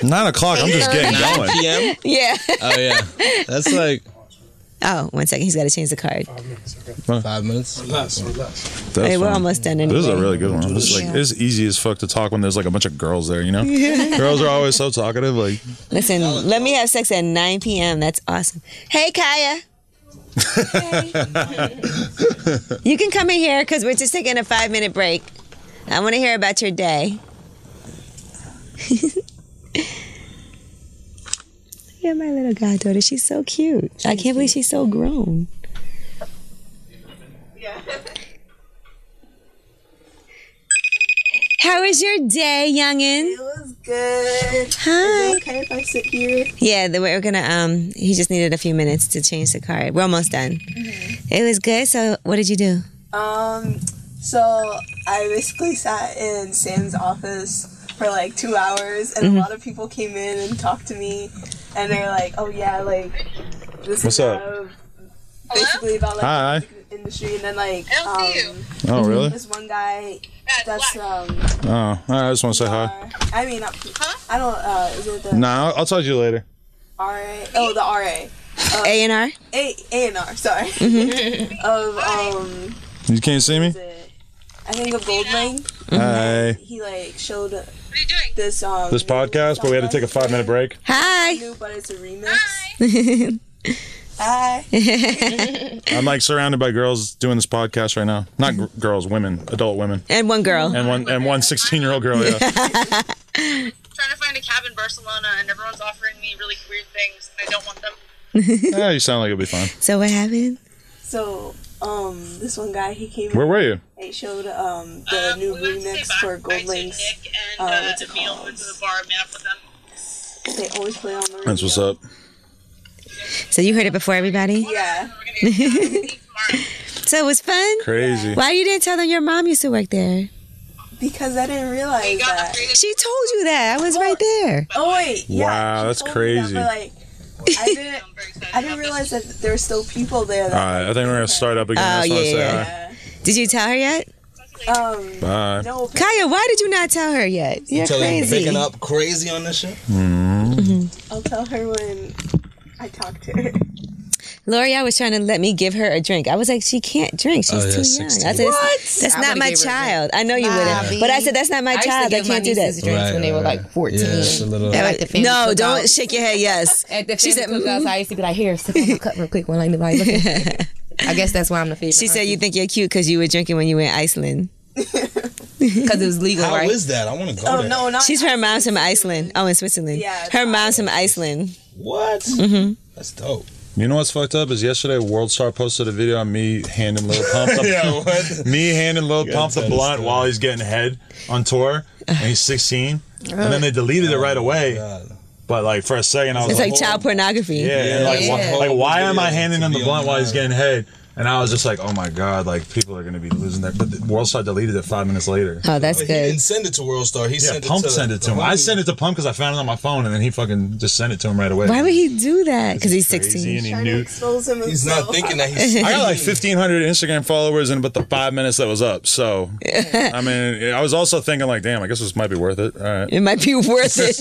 9 o'clock. I'm just getting 9 going. p.m. Yeah. Oh yeah, that's like Oh, 1 second. He's got to change the card. 5 minutes. That's Hey, we're fun. almost done anyway. This is a really good one. This is like it's easy as fuck to talk when there's like a bunch of girls there. You know, girls are always so talkative. Like, Listen, let me have sex at 9 p.m. That's awesome. Hey, Kaya. You can come in here because we're just taking a 5-minute break. I want to hear about your day. Yeah, my little goddaughter. She's so cute. I can't believe she's so grown. How was your day, youngin? It was good. Hi. Is it okay if I sit here? Yeah, we're gonna. He just needed a few minutes to change the card. We're almost done. It was good. So, what did you do? So I basically sat in Sam's office for like 2 hours, and a lot of people came in and talked to me, and they were like, "Oh yeah, like this What's is up? basically about like Hi. the music industry." And then like oh really? this one guy that's Oh, I just want to say hi. I mean, I don't. Is it the Nah, I'll talk to you later. RA? Oh, the RA. A&R. A&R. Sorry. Of You can't see me? I think of Goldling. Hi. He like showed this This podcast, but we had to take a 5-minute break. Hi. new, but it's a remix. Hi. I'm like surrounded by girls doing this podcast right now. Not girls, women, adult women, And one girl. and one 16-year-old girl. Yeah. Trying to find a cab in Barcelona, and everyone's offering me really weird things, and I don't want them. Yeah, you sound like it'll be fun. So what happened? So this one guy, he came Where in, were you? he showed the new We went to remix stay for back. I took Goldling's. Nick and What's it Emil called? went to the bar and met up with them. They always play on the radio. That's what's up. So you heard it before everybody? Yeah. We're gonna get tomorrow. So it was fun? Crazy. Why you didn't tell them your mom used to work there? Because I didn't realize that. She told you that. I was right there. Oh wait. Yeah, Wow, she that's told me crazy. That, but like, I didn't realize that there's still people there. All That, right, I think we're gonna start up again. Oh, I just wanna yeah, say yeah. hi. Did you tell her yet? Bye. No. Kaya, why did you not tell her yet? You're crazy. Picking up crazy on this shit. I'll tell her when I talk to her. L'Oreal was trying to let me give her a drink. I was like, she can't drink. She's too young. 16. I said, that's I not would've my gave her a child. I know you wouldn't. But I said, that's not my I used to child. I give my can't do nieces that. drinks when they were like 14. Yeah, it's a little. At, like, the family No, cookout. don't shake your head. Yes. At the She family said, cookouts, I used to be like, here, sip on my cup real quick when like nobody looking. I guess that's why I'm the favorite. She said you think you're cute because you were drinking when you were in Iceland. because it was legal, How right? is that? I want to go Oh there. no, not. She's her mom's from Iceland. Oh, in Switzerland. Yeah, it's Her mom's from Iceland. What? That's dope. You know what's fucked up is yesterday World Star posted a video on me handing Lil Pump the what? me handing Lil You Pump gotta the tell blunt the while he's getting head on tour, and he's 16, and then they deleted it right away. God. But like for a second, I was It's like, like child pornography. yeah, and like, Yeah. why am I handing him the To be blunt while he's online. getting head? And I was just like, oh my god, like people are gonna be losing their. But the World Star deleted it 5 minutes later. Oh, that's But he good. didn't send it to World Star. He Yeah, sent Pump it to sent it to him. I sent it to Pump because I found it on my phone, and then he fucking just sent it to him right away. Why would he do that? Because he's Crazy, 16. and he trying to knew. expose him He's himself. not thinking that he's. I got like 1,500 Instagram followers in but the 5 minutes that was up. So, I mean, I was also thinking like, damn, I guess this might be worth it. All right. It might be worth it.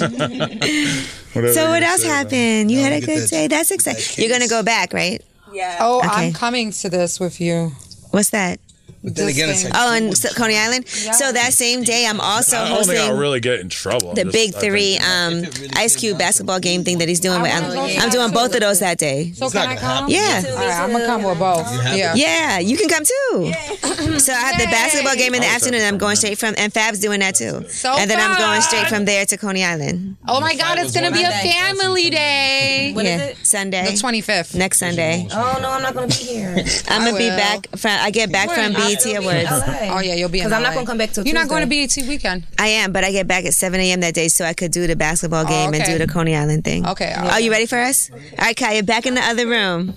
Whatever So you're what gonna else say, man. happened? You No, had a get good that- day. That's that exciting. You're gonna case. go back, right? Yeah. Oh, Okay. I'm coming to this with you. What's that? But then again, it's like. Oh, in Coney Island. So that same day, I'm also I don't think I'll hosting really get in trouble. the I'm just- Big I think- Three If it really Ice came Cube down to basketball game thing that he's doing. With, wanna go I'm doing both of those that day. So It's can not I gonna come? happen. Yeah. All right, I'm gonna come with both. have Yeah. to. Yeah, you can come too. So I have the basketball game in the Yay. afternoon, and I'm going straight from, and Fab's doing that too. So And then I'm going fun. straight from there to Coney Island. Oh my God, it's gonna be a Monday. family day. What is Yeah, it? Sunday. The 25th. Next Sunday. Oh no, I'm not gonna be here. I'm gonna be will. back. I get back from BET Awards. Oh yeah, you'll be in Because I'm not LA. gonna come back till You're not going to Tuesday. BET weekend. I am, but I get back at 7 a.m. that day, so I could do the basketball game and okay. do the Coney Island thing. Okay. Oh, you ready for us? All right, Kaya, back in the other room.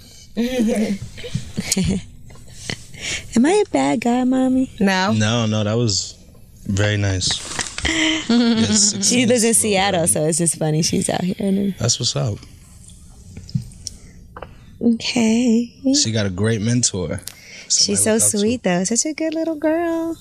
Am I a bad guy, mommy? No. No, that was very nice. Yes, She lives in Seattle, so it's just funny she's out here. That's what's up. Okay. She got a great mentor. She's so sweet, though. Such a good little girl.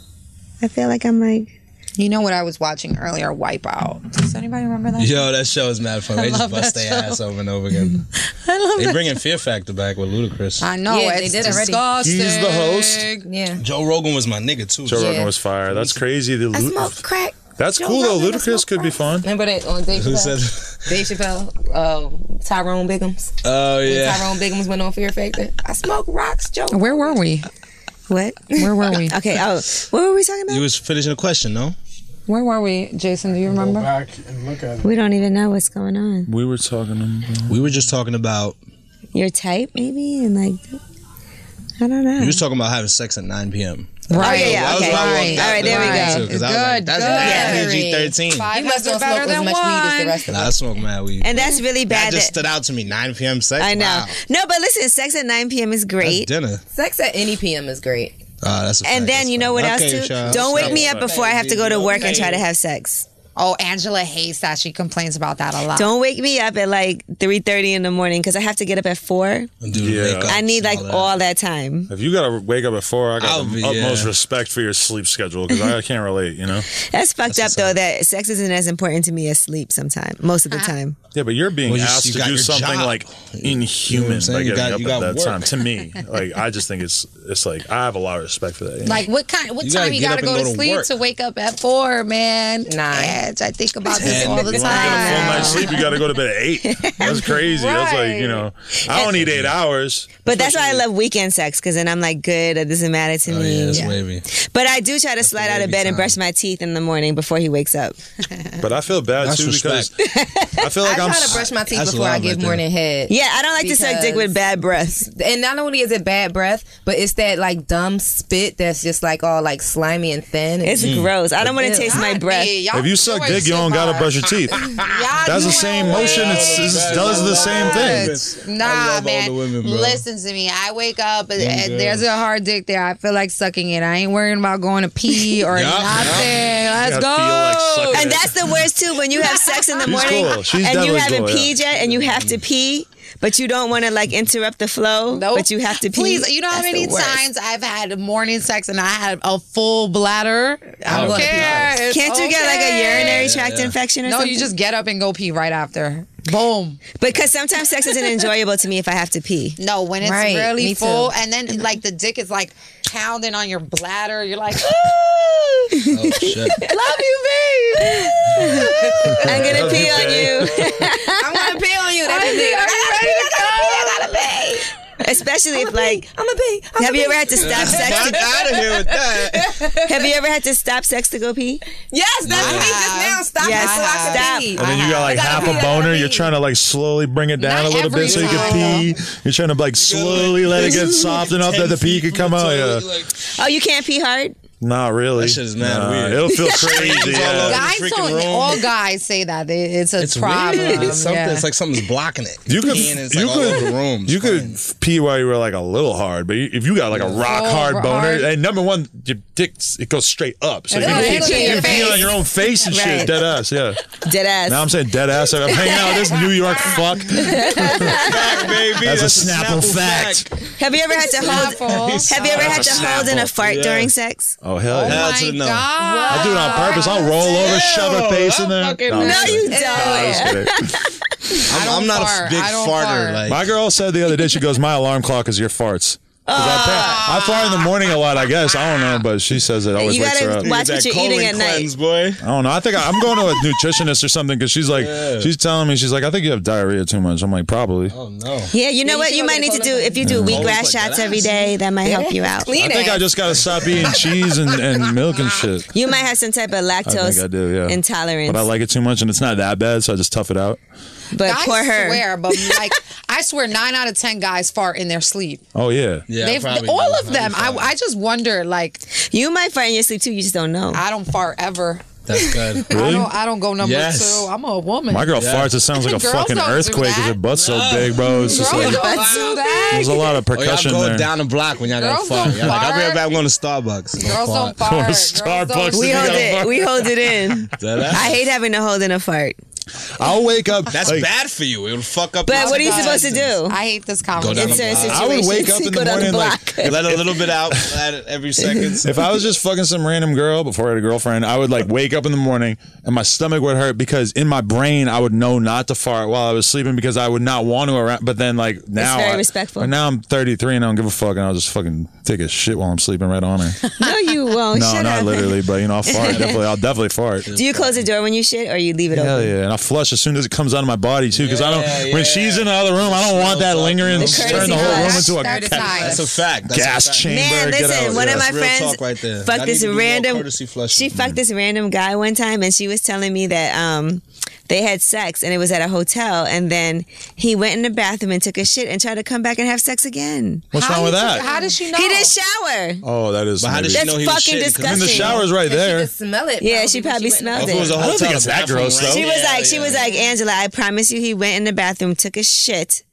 I feel like I'm like... You know what I was watching earlier? Wipeout. Does anybody remember that? Yo, that show is mad fun. They just love bust that their show. ass over and over again. I love They that. bringing Fear Factor back with Ludacris. I know. Yeah, it's they did already. disgusting. He's the host. Yeah. Joe Rogan was my nigga too. Joe Yeah. Rogan was fire. That's crazy. I smoke crack. That's Joe cool though. Rogan, I Ludacris smoke could be fun. Remember that on Dave Who Chappelle? said? Dave Chappelle, Tyrone Biggums. Oh When yeah. Tyrone Biggums went on Fear Factor. I smoke rocks, Joe. Where were we? What? Where were we? Okay, what were we talking about? You was finishing a question, no? Where were we, Jason? Do you remember? Go back and look at it. We don't even know what's going on. We were talking about... We were just talking about. Your type, maybe? And like... I don't know. We was talking about having sex at 9 p.m. Right. yeah, That was okay. what I Right. walked out All right, there we the go. door to, 'cause I was like, Good, that's good. PG-13. You must not smoke as much weed as the rest of Nah, I us. smoke mad weed. And that's really that bad. just stood out to me. 9 p.m. sex. I know. Wow. No, but listen, sex at 9 p.m. is That's great. dinner. Sex at any PM is great. That's a fact. And then That's you know fact. what else Okay, too? child. Don't wake me That's up fact. before I have to go to work and Okay. try to have sex. Oh, Angela hates that. She complains about that a lot. Don't wake me up at like 3:30 in the morning because I have to get up at 4. Do Yeah. makeup I need and like that. all that time. If you gotta wake up at 4, I got I'll the be- utmost yeah. respect for your sleep schedule because I can't relate. You know. That's fucked That's up though. what's That sex isn't as important to me as sleep. Sometimes, most of the time. Yeah, but you're being Well, you asked to got do your something job. like You know inhuman what I'm saying? by You getting got- you up got at that work. time. To me, like I just think it's like I have a lot of respect for that. you know? Like what You time gotta you get gotta up go and to go to sleep work. to wake up at 4, man? 9. Edge, I think about this 10. all the You You want to get a full time. night's sleep, you got to go to bed at 8. That's crazy. That's like, you know, I don't need 8 hours. But that's why I love weekend sex because then I'm like, good. It doesn't matter to Oh, me. yeah, that's wavy. But I do try to slide out of wavy bed and time. brush my teeth in the morning before he wakes up. But I feel bad That's too respect. because I feel I like I'm. try to brush my teeth That's before I love give right there. morning head. Yeah, I don't like to suck dick with bad breath. And not only is it bad breath, but it's that like dumb spit that's just like all like slimy and thin. It's gross. I don't want to taste my breath. If you suck dick, you don't gotta brush your teeth. That's the same motion. It does the same thing. Nah, love man. older women, bro. Listen to me. I wake up and good. there's a hard dick there. I feel like sucking it. I ain't worrying about going to pee or Yup, nothing. Let's You go. feel like sucking And that's the worst too when you have sex in the She's morning cool. She's and you definitely haven't cool, peed yet and you have to pee, but you don't want to like interrupt the flow, Nope. but you have to pee. Please, you know how That's many the worst. times I've had morning sex and I had a full bladder? I I'm don't gonna care. pee It's Can't you get like a okay. urinary tract infection or No, something? you just get up and go pee right after. Boom. Because sometimes sex isn't enjoyable to me if I have to pee. No, when it's Right, really me too. full and then like the dick is like pounding on your bladder, you're like, Oh shit. love you, babe. I'm gonna pee on you. I'm gonna pee on you. That's Are the thing. you ready to go? I gotta pee. Especially if like, I'm a pee. have you ever had to stop sex? Fuck out of here with that. Have you ever had to stop sex to go pee? Yes, that's me just now. Stop Yes, it so I can stop. pee. And then you got like I gotta half pee, a I gotta boner. pee. You're trying to like slowly bring it down Not a little every bit so you can time. pee. You're trying to like slowly let it get soft enough that the pee could come out. Yeah. Oh, you can't pee hard? Not really. That shit is mad weird. It'll feel crazy. It's all Yeah. over. Guys freaking don't. room. All guys say that it's a It's problem. weird. It's something. Yeah. It's like something's blocking it. You could, Peeing, it's you like all over the could, room. It's you fine. could pee while you were like a little hard, but if you got like a rock hard rock boner, hard. and number one, your dick it goes straight up, so you Yeah, can it'll pee, be you your can pee face. on your own face and Right. shit, dead ass, yeah. Dead ass. Now I'm saying dead ass. I'm hanging out with this New York fuck. Fact, baby. That's a Snapple fact. Have you ever had to hold? Snapple. Have you ever had to hold in a fart Yeah. during sex? Oh hell yeah! Hell Oh to the my no. God. I do it on purpose. I'll roll over, shove a face in there. fucking I'm no, just you kidding. don't. No, I'm just kidding. I'm not fart. a big I don't farter. fart. Like My girl said the other day, she goes, "My alarm clock is your farts." 'Cause I fart in the morning a lot, I guess. I don't know, but she says it always You wakes her gotta up. watch what you're eating at night. boy. I don't know. I think I'm going to a nutritionist or something because she's like, she's telling me, she's like, I think you have diarrhea too much. I'm like, probably. Oh no. Yeah, you know you what? should You go might get need a to do if you do Always wheatgrass like shots that every ass. day. That might help you out. Clean I think it. I just gotta stop eating cheese and milk and shit. You might have some type of I lactose think I do, yeah. intolerance. But I like it too much, and it's not that bad, so I just tough it out. But I poor her. swear, but like I swear, 9 out of 10 guys fart in their sleep. Oh yeah. Yeah, They've probably all do. of them. I just wonder, like, You might fart in your sleep too. You just don't know. I don't fart ever. That's good. Really? I don't go number Yes. 2. I'm a woman. My girl farts. It sounds like a Girls fucking don't do earthquake because that. her butt's so big, bro. It's just Girls like don't do that. there's a lot of Oh, y'all percussion go there. down the block when y'all got Girls fart. don't Y'all like, I'll be right fart. back. I'm going to Starbucks. Girls don't fart. Going to Girls don't- Starbucks. We You hold gotta it. fart. We hold it in. That's I hate having to hold in a fart. I'll wake up. That's like, bad for you. It'll fuck up. But your what are you intestines. supposed to do? I hate this Go down conversation. the In certain block. I would wake situations, up in go the down morning block. like Let a little bit out every second. if I was just fucking some random girl before I had a girlfriend, I would like wake up in the morning and my stomach would hurt because in my brain I would know not to fart while I was sleeping because I would not want to around. But then like now, very respectful. Now I'm 33 and I don't give a fuck and I'll just fucking take a shit while I'm sleeping right on her. No, you won't. No, Shut not up. literally, but you know I'll fart. I'll definitely fart. Do you close the door when you shit or you leave it Hell open? yeah, and I flush as soon as it comes out of my body too, because I don't. Yeah, When she's in the other room, I don't want that lingering, The turn the courtesy whole room flush. into a That's nice. That's a fact. That's gas a fact. chamber. Man, Get listen, out. one Yeah. of my That's real friends talk right there. fucked Y'all this need to do more random. courtesy flushes, She man. fucked this random guy one time, and she was telling me that they had sex, and it was at a hotel, and then he went in the bathroom and took a shit and tried to come back and have sex again. What's wrong with that? How does she know? He didn't shower. Oh, that is. But how maybe- did she That's know he was fucking shitting? 'Cause disgusting. I mean, the shower's right She there. could smell it. Yeah, she when probably went in the smelled If it was a it. I don't hotel, think it's the that bathroom gross, right though. She was there. like, she was like, Angela, I promise you, he went in the bathroom, took a shit,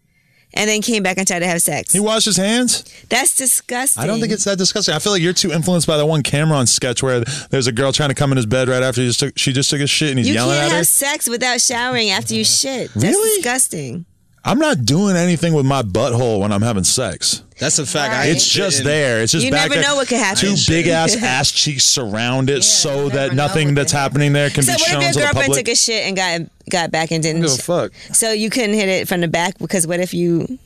and then came back and tried to have sex. He washed his hands. That's disgusting. I don't think it's that disgusting. I feel like you're too influenced by that one Cameron sketch where there's a girl trying to come in his bed right after she just took a shit and he's You yelling can't at her. have sex without showering after you shit. That's Really? disgusting. I'm not doing anything with my butthole when I'm having sex. That's a fact. Right. I ain't It's just shitting. there. It's just You back never there. know what could happen. Two I ain't big shitting. ass ass cheeks surround it so you that never know nothing what that's could happening there can So be what shown if your to the girlfriend public. took a shit and got back and I didn't? don't give a fuck. So you couldn't hit it from the back because what if you?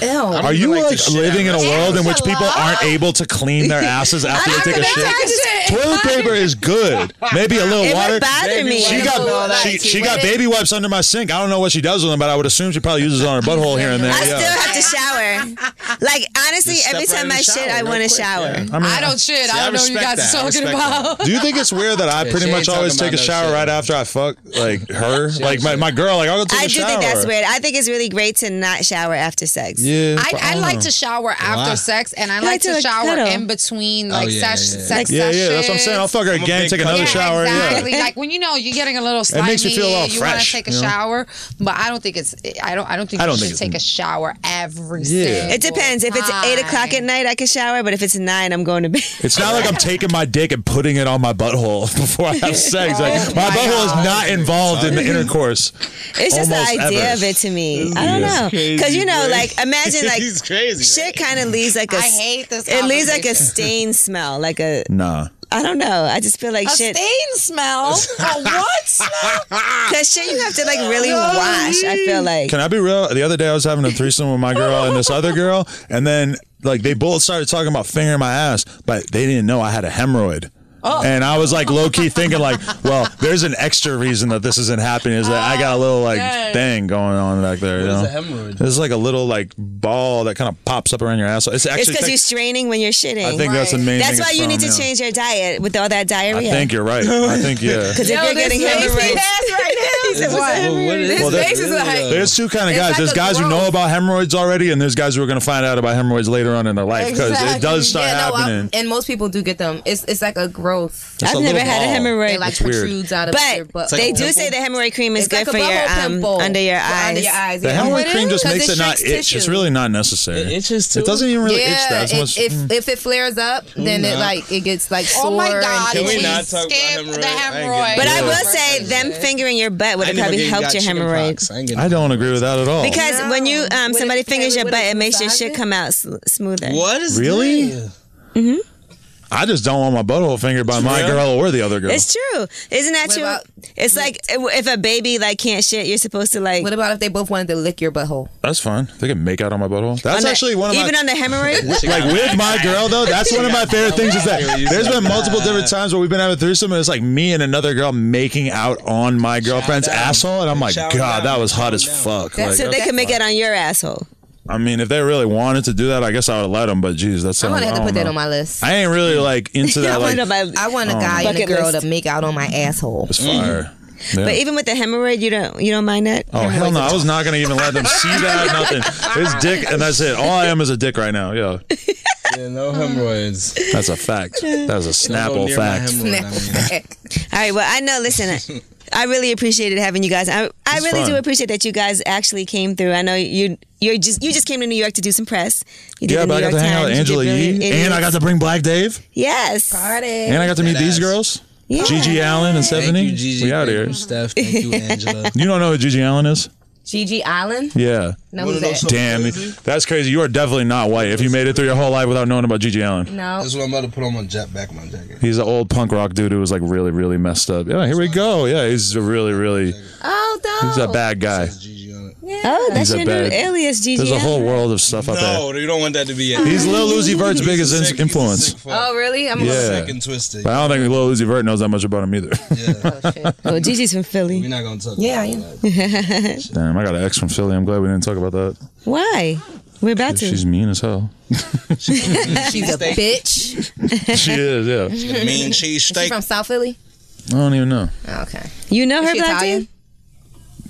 Ew. Are even you like like to shit living in a out. world in which Angela. people aren't able to clean their asses after they take a shit? shit. Toilet paper is good. Maybe a little It water. would bother me. She got baby wipes under my sink. I don't know what she does with them, but I would assume she probably uses it on her butthole here and there. I Yeah. still have to shower. Like honestly, Just step every right time in I the shit, shower I real want to quick, shower. yeah. I mean, I don't shit. See, I I don't know what you respect guys that. are I talking respect about. do you think it's weird that I Yeah, pretty she much ain't always talking take a about no shower shit. right after I fuck like her? Like my girl, like I'll go take I a do shower. think that's weird. I think it's really great to not shower after sex. Yeah, I don't like know. to shower after Why? sex, and I You like like to, to like, shower cuddle. in between like yeah, sex yeah. sessions. Yeah, that's what I'm saying. I'll fuck her I'm a again, big take another cuddler. shower. Exactly. Yeah. Like when you know you're getting a little slimy, makes you feel all you want to fresh, take a you know? shower, but I don't think it's. I don't think I don't you think should take a shower every. Yeah. It depends. If it's 8:00 at night, I can shower. But if it's 9, I'm going to bed. It's not like I'm taking my dick and putting it on my butthole before I have sex. Like my butthole is not involved in the intercourse. It's just the Almost idea ever. of it to me. I don't know, crazy, because you know, boy. like imagine like He's crazy. shit kind of leaves like a. I hate this. It leaves like a conversation. stain smell, like a. Nah. I don't know. I just feel like A shit. stain smell. A what smell? Because shit, you have to like really wash. I feel like. Can I be real? The other day I was having a threesome with my girl and this other girl, and then like they both started talking about fingering my ass, but they didn't know I had a hemorrhoid. And I was like low key thinking like, well, there's an extra reason that this isn't happening is that I got a little like thing going on back there. You know? What is a hemorrhoid? There's like a little like ball that kind of pops up around your ass. It's It's actually. because you're straining when you're shitting. I think that's the main. That's thing why it's you need from, to yeah. change your diet with all that diarrhea. I think you're right. I think yeah. Because if you're getting hemorrhoids, Well, face is like. There's two kind of It's guys. like There's a guys who know growth. about hemorrhoids already, and there's guys who are going to find out about hemorrhoids later on in their life because it does start happening. And most people do get them. It's like a growth. It's I've a never little had a ball. hemorrhoid. It like It's weird. protrudes out of your But butt. they like a do pimple. say the hemorrhoid cream is It's good like a for your bubble pimple under your Under your eyes. eyes. The yeah. hemorrhoid cream just 'Cause makes it not shrinks itch. It's tissue. really not necessary. It itches too? It doesn't even really itch Yeah, that much. if it flares up, then it Nah. like it gets like sore. Oh my and God! Can we itchy. not talk about skip hemorrhoid? the I ain't hemorrhoid? But I Yeah. will say, them fingering your butt would have probably helped your hemorrhoid. I don't agree with that at all. Because when you Would somebody it- fingers your would butt, it it makes your massage shit it? come out smoother. What is Really? that? I just don't want my butthole fingered by my Yeah. girl or the other girl. It's true. Isn't that What true? about- It's like if a baby like can't shit, you're supposed to like What about if they both wanted to lick your butthole? That's fine. They can make out on my butthole. That's on the- actually one of my. even on the hemorrhoid. Like with my girl though, that's one of my favorite things is that there's been multiple different times where we've been having threesome and it's like me and another girl making out on my girlfriend's down. asshole and I'm like, Shower God, down. that was hot as Shower down. fuck. Like, So they can make it on your asshole. I mean, if they really wanted to do that, I guess I would let them. But geez, that's I'm gonna have to I put don't that know. on my list. I ain't really like into that. Like, I want a guy and a Bucket girl list. to make out on my asshole. it's fire. Yeah. But even with the hemorrhoid, you don't mind that? Oh hell no! I was not gonna even let them see that. Nothing. His dick, and that's it. All I am is a dick right now. Yeah. Yeah, no hemorrhoids. That's a fact. That's a Snapple fact. All right, well, I know, listen, I really appreciated having you guys. I really fun. do appreciate that you guys actually came through. I know you just came to New York to do some press. You did Yeah, the but I New got York to hang out with Times, you Angela did Yee, Brilliant and I got Idiots. to bring Black Dave, Yes. Party. and I got to meet these girls. Yeah. Gigi Allen and Thank Stephanie. you, Gigi. We out Thank here. you, Steph. Thank you, Angela. You don't know who Gigi Allen is? Gigi Allen? Yeah. No, who's that? Damn, that's crazy. You are definitely not white if you made it through your whole life without knowing about Gigi Allen. No. This is what I'm about to put on my back of my jacket. He's an old punk rock dude who was like really, really messed up. Yeah, here we go. Yeah, he's a really, really, Oh, dope. he's a bad guy. Oh, that's He's a your new bad- alias, Gigi. There's a whole world of stuff out No, you don't want that to be it. there. He's Lil Uzi Vert's biggest influence. Oh, really? I'm Yeah. Sick and twisted. But I don't think Lil Uzi Vert knows that much about him either. Oh, Gigi's from Philly. We're not gonna talk. Yeah, about I am. that. Damn, I got an ex from Philly. I'm glad we didn't talk about that. Why? We're about to. She's mean as hell. She's a bitch. She is, yeah. Mean cheese She's steak. from South Philly? I don't even know. Oh, okay. You know Is her, she Black Italian? Dave?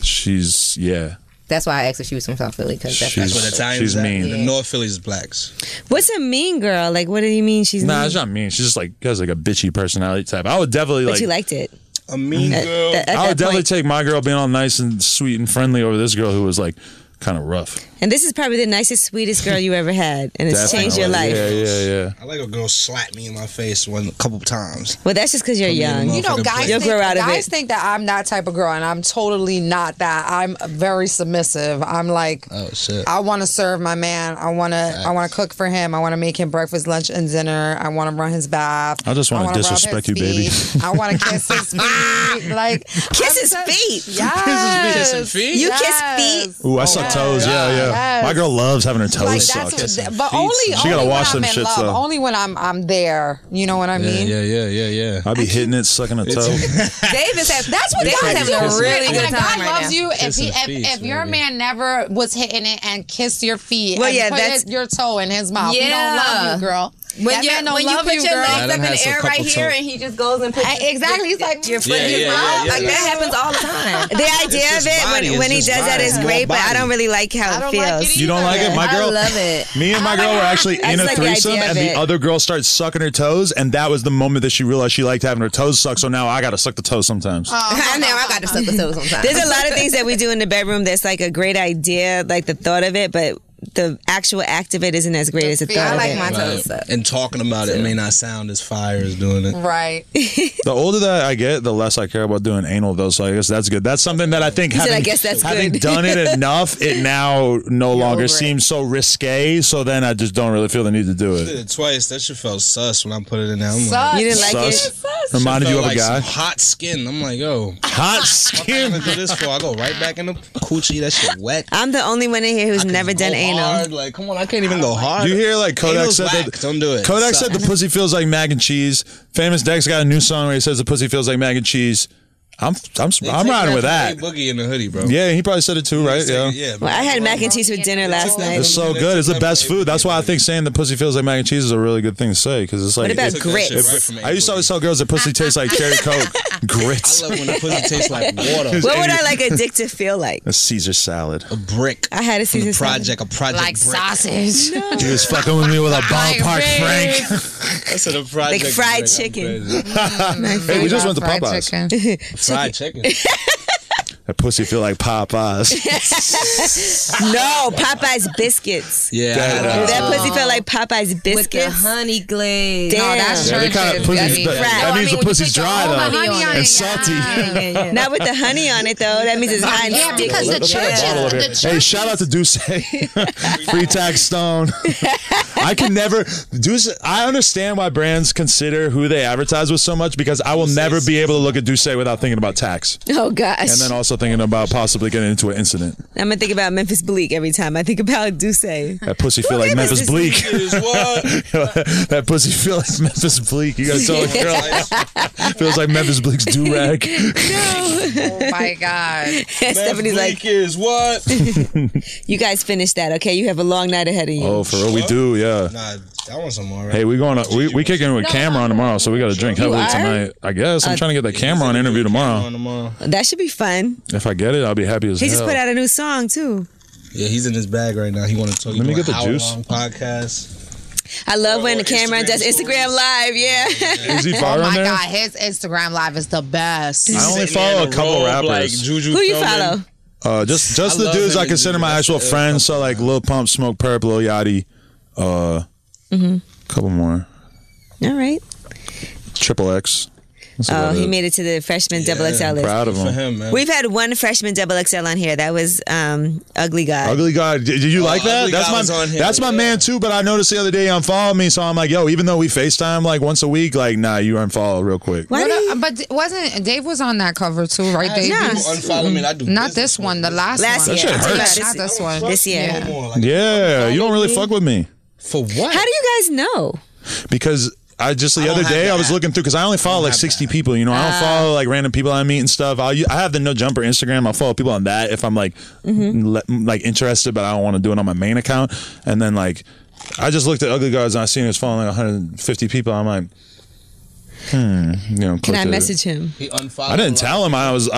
She's, yeah. That's why I asked if she was from South Philly, because that's She's- That's what Italians she's at. mean. The North Philly's is blacks. What's a mean girl? Like, what do you mean she's Nah, mean? it's not mean. She's just like, has like a bitchy personality type. I would definitely But like, you liked it. A mean girl. At I that would definitely point. take my girl being all nice and sweet and friendly over this girl who was like kind of rough. And this is probably the nicest, sweetest girl you ever had. And it's changed your life. Yeah, yeah, yeah. I like a girl slap me in my face a couple times. Well, that's just because you're young. You know, guys, You'll grow out of guys it. think that I'm that type of girl, and I'm totally not that. I'm very submissive. I'm like, Oh shit. I want to serve my man. I want to cook for him. I want to make him breakfast, lunch, and dinner. I want to run his bath. I just wanna wanna rub disrespect his you, baby. feet. I want to kiss his feet. Like Kiss his feet. Yes. Kissing feet? You Yes. kiss feet. Ooh, I suck toes. Yeah, yeah. Yes. My girl loves having her toes Like sucked. that's, but only She gotta only wash when them I'm in shits, love. though. Only when I'm there. You know what I mean? Yeah. I be hitting it, sucking a toe. Davis has, That's what Davis guys having do. a really When good a guy time right loves now. you, Kissing if feet, your baby. man never was hitting it and kissed your feet, Well, and yeah, put that's- your toe in his mouth, he don't Yeah. love you, girl. When That you man don't when you love put you, your girl. legs Yeah, up them in the has some air right couple here, toe- and he just goes and puts Exactly. He's like, your foot in his yeah, mouth. yeah, Like yeah. that happens all the time. The idea of just it, body, when he it's does just that, body. is It's great, more but I body. don't really like how I it don't like feels. it You don't like it? My girl, I love it. me and my girl were actually I in just a like the threesome, idea of and the it. other girl started sucking her toes, and that was the moment that she realized she liked having her toes sucked. So now I gotta suck the toes sometimes. Now I got to suck the toes sometimes. There's a lot of things that we do in the bedroom that's like a great idea, like the thought of it, but the actual act of it isn't as great as the I thought like of it. my toes Right. sucked. And talking about it may not sound as fire as doing it. right. The older that I get, the less I care about doing anal, though. So I guess that's good. That's something that I think He said, having, "I guess that's having good." done it enough, it now no longer over it. seems so risque. So then I just don't really feel the need to do Did it. it twice. That shit felt sus when I put it in there. I'm Sus. like, You didn't like Sus. it? Reminded you of felt a like guy. some hot skin. I'm like, yo, Hot what am skin. I gonna do this for? I go right back in the coochie. That shit wet. I'm the only one in here who's never Go done anal. hard. Like, come on, I can't even go hard. You hear like Kodak Anal's said whack. that. Don't do it. Kodak It said the sucks. pussy feels like mac and cheese. Famous Dex got a new song where he says the pussy feels like mac and cheese. I'm They take riding with that. from A Boogie in the hoodie, bro. Yeah, he probably said it too, right? Yeah. Yeah. Well, I had mac and cheese for dinner last night. It's so good. It's the best food. That's why I think saying the pussy feels like mac and cheese is a really good thing to say because it's like. What about it- grits? I used to always tell girls that pussy tastes like cherry coke. Grits. I love when the pussy tastes like water. What would I like a dick to feel like? A Caesar salad. A brick. I had a From Caesar the salad. project, a project Like brick. sausage. He was fucking with me with a ballpark Frank. I said a project Like fried brick. I'm chicken. crazy. Hey, we just went to Fried Popeyes. chicken. Fried chicken. That pussy feel like Popeyes. No, Popeye's biscuits. Yeah. That pussy felt like Popeye's With the biscuits. honey glaze. Damn. No, that's Yeah, they churches. kind of pussy. That's That Well, I means mean, the when you pussy's put the dry whole though, honey on and it, salty. Not with the honey on it though. That means it's hot and Yeah, sticky. because the Let's put a bottle over here. churches, Hey, shout out to Duce. Free tax Stone. I can never Duce. I understand why brands consider who they advertise with so much because I will never be able to look at Duce without thinking about tax Oh gosh. and then also thinking about possibly getting into an incident. I'm gonna think about Memphis Bleak every time I think about Duce. That pussy feel like gave us Memphis this Bleak. Is what? That pussy feel like Memphis Bleak. You gotta tell a girl. Feels like Memphis Bleak's do rag. Oh my God. Stephanie's like, Bleak is what? you guys finish that, okay? You have a long night ahead of you. Oh, for real, we do, yeah. Nah, I want some more. Right? Hey, we going to we kicking with camera on tomorrow, so we got to drink heavily are? tonight. I guess I'm trying to get that camera on interview tomorrow. That should be fun. If I get it, I'll be happy as He hell. just put out a new song too. Yeah, he's in his bag right now. He want to talk. Let me get the hour juice. long podcast. I love when Or Cameron does Instagram Live. Yeah. Is he Oh following my there? God, his Instagram live is the best. I only Sitting follow in a couple robe, rappers. Like Juju Who you filming. follow? Just I the love dudes him I and consider Juju. my actual That's friends. So like Lil Pump, Smoke Perp, Lil Yachty, couple more. All right. Triple X. That's Oh, about he it. made it to the freshman double XL list. Proud of For him. him, man. We've had one freshman double XL on here. That was Ugly God. Ugly God, did you like that? Ugly God was on here, That's my yeah. man too. But I noticed the other day he unfollowed me, so I'm like, yo, even though we FaceTime like once a week, like, nah, you unfollow real quick. Why did he- But wasn't Dave was on that cover too, right, Dave? Yeah. People unfollow me and I do Not business this one, the last Last one. year. That shit hurts. Yeah, not this one. This year. Yeah. no more. Like, Yeah, you don't really fuck with me for what? How do you guys know? because I just the I other don't day have I was that. looking through because I only follow like have 60 that. people. You know, I don't follow like random people I meet and stuff. I have the No Jumper Instagram. I'll follow people on that if I'm like like interested, but I don't want to do it on my main account. And then like I just looked at Ugly Gods and I seen he was following like 150 people. I'm like, you know, Can I clicked it. message him? He unfollowed. I didn't tell him I was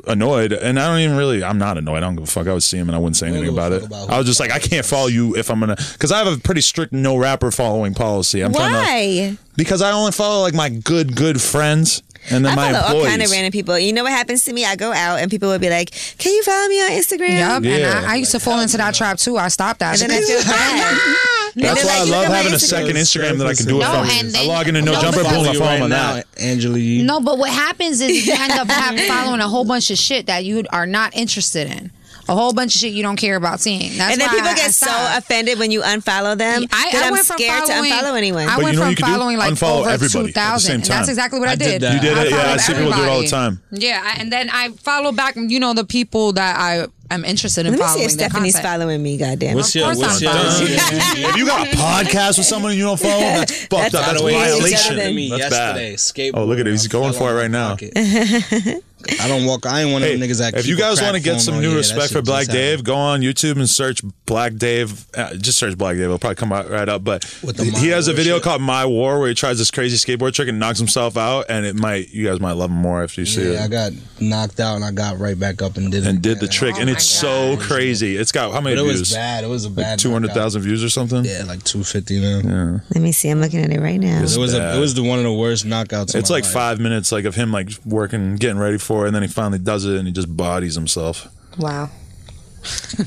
annoyed, and I don't even really. I'm not annoyed. I don't give a fuck. I would see him and I wouldn't say anything give a about fuck it. about who I was just like, I can't follow you if I'm gonna, because I have a pretty strict no rapper following policy. I'm trying to, Why? because I only follow like my good friends and then I my follow employees. all kind of random people. You know what happens to me? I go out and people will be like, "Can you follow me on Instagram?" Yep, Yeah. and I used to fall into that trap too. I stopped that. And then I feel bad. And That's they're why like, I "Look love at my having a Instagram." second Instagram that I can do it No, from. and I then- log into No no, Jumper, but boom, I that's- follow him right on now, that. Angela Yee. No, but what happens is you end up following a whole bunch of shit that you are not interested in. A whole bunch of shit you don't care about seeing. That's And then why people I get so stopped. offended when you unfollow them that I'm went from scared to following- unfollow anyone. I But went you know what from you could do? following like Unfollow over everybody at the 2,000. same And that's time. exactly what I did. did that. You did I it? Yeah, I followed see people do it all the everybody. time. Yeah, and then I follow back, you know, the people that I am interested in Let me see following. if their Stephanie's content. following me. Goddamn. What's your? course What's I'm your? following. If you got a podcast with someone and you don't follow, that's fucked up. That's That's By the way, Each other violation. then. me That's yesterday. bad. Skateboard. Oh, look at it. He's going for it right now. I don't walk. I ain't one of Hey, them niggas that if you keep a guys crack want to get phone some all new year. That respect shit for Black just happened. Dave, go on YouTube and search Black Dave. Just search Black Dave. It'll probably come out right up. But With the he My has a War video shit. called My War where he tries this crazy skateboard trick and knocks himself out. And you guys might love him more after you see Yeah, I it. got knocked out and I got right back up and did it. And did the again. trick. Oh And my it's so God. crazy. It's got how many But it was views? bad. It was a Like bad 200,000 views or something? knockout. Yeah, like 250 now. Let me see. I'm looking at it right now. It's It was bad. it was one of the worst knockouts. It's of my like life. 5 minutes like of him like working, getting ready for it. And then he finally does it and he just bodies himself. Wow.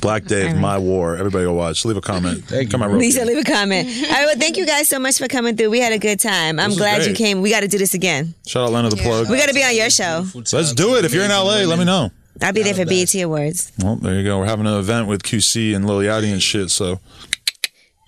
Black Dave, My War. Everybody go watch. Leave a comment. Come on, Lisa, leave a comment. All right, well, thank you guys so much for coming through. We had a good time. I'm was glad you great. came. We got to do this again. Shout out Lena the Plug. We got to be on your show. Let's do it. If you're in LA, let me know. I'll be there for BET Awards. Well, there you go. We're having an event with QC and Lil Yachty and shit. So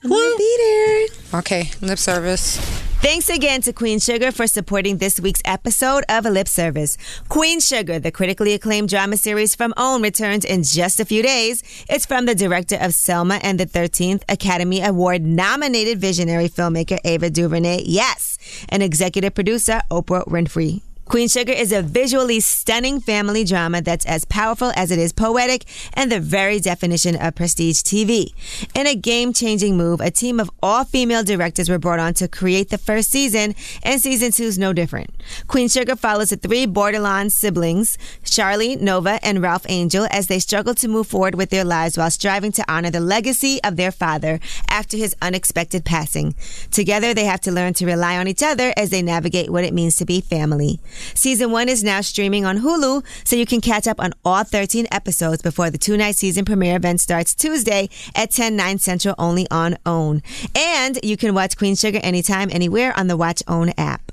I'm going to be there. Okay, lip service. Thanks again to Queen Sugar for supporting this week's episode of Lip Service. Queen Sugar, the critically acclaimed drama series from OWN, returns in just a few days. It's from the director of Selma and the 13th Academy Award nominated visionary filmmaker Ava DuVernay. Yes, and executive producer Oprah Winfrey. Queen Sugar is a visually stunning family drama that's as powerful as it is poetic and the very definition of prestige TV. In a game-changing move, a team of all-female directors were brought on to create the first season, and season 2 is no different. Queen Sugar follows the 3 borderline siblings, Charlie, Nova, and Ralph Angel, as they struggle to move forward with their lives while striving to honor the legacy of their father after his unexpected passing. Together, they have to learn to rely on each other as they navigate what it means to be family. Season 1 is now streaming on Hulu, so you can catch up on all 13 episodes before the 2-night season premiere event starts Tuesday at 10/9 Central only on OWN. And you can watch Queen Sugar anytime, anywhere on the Watch OWN app.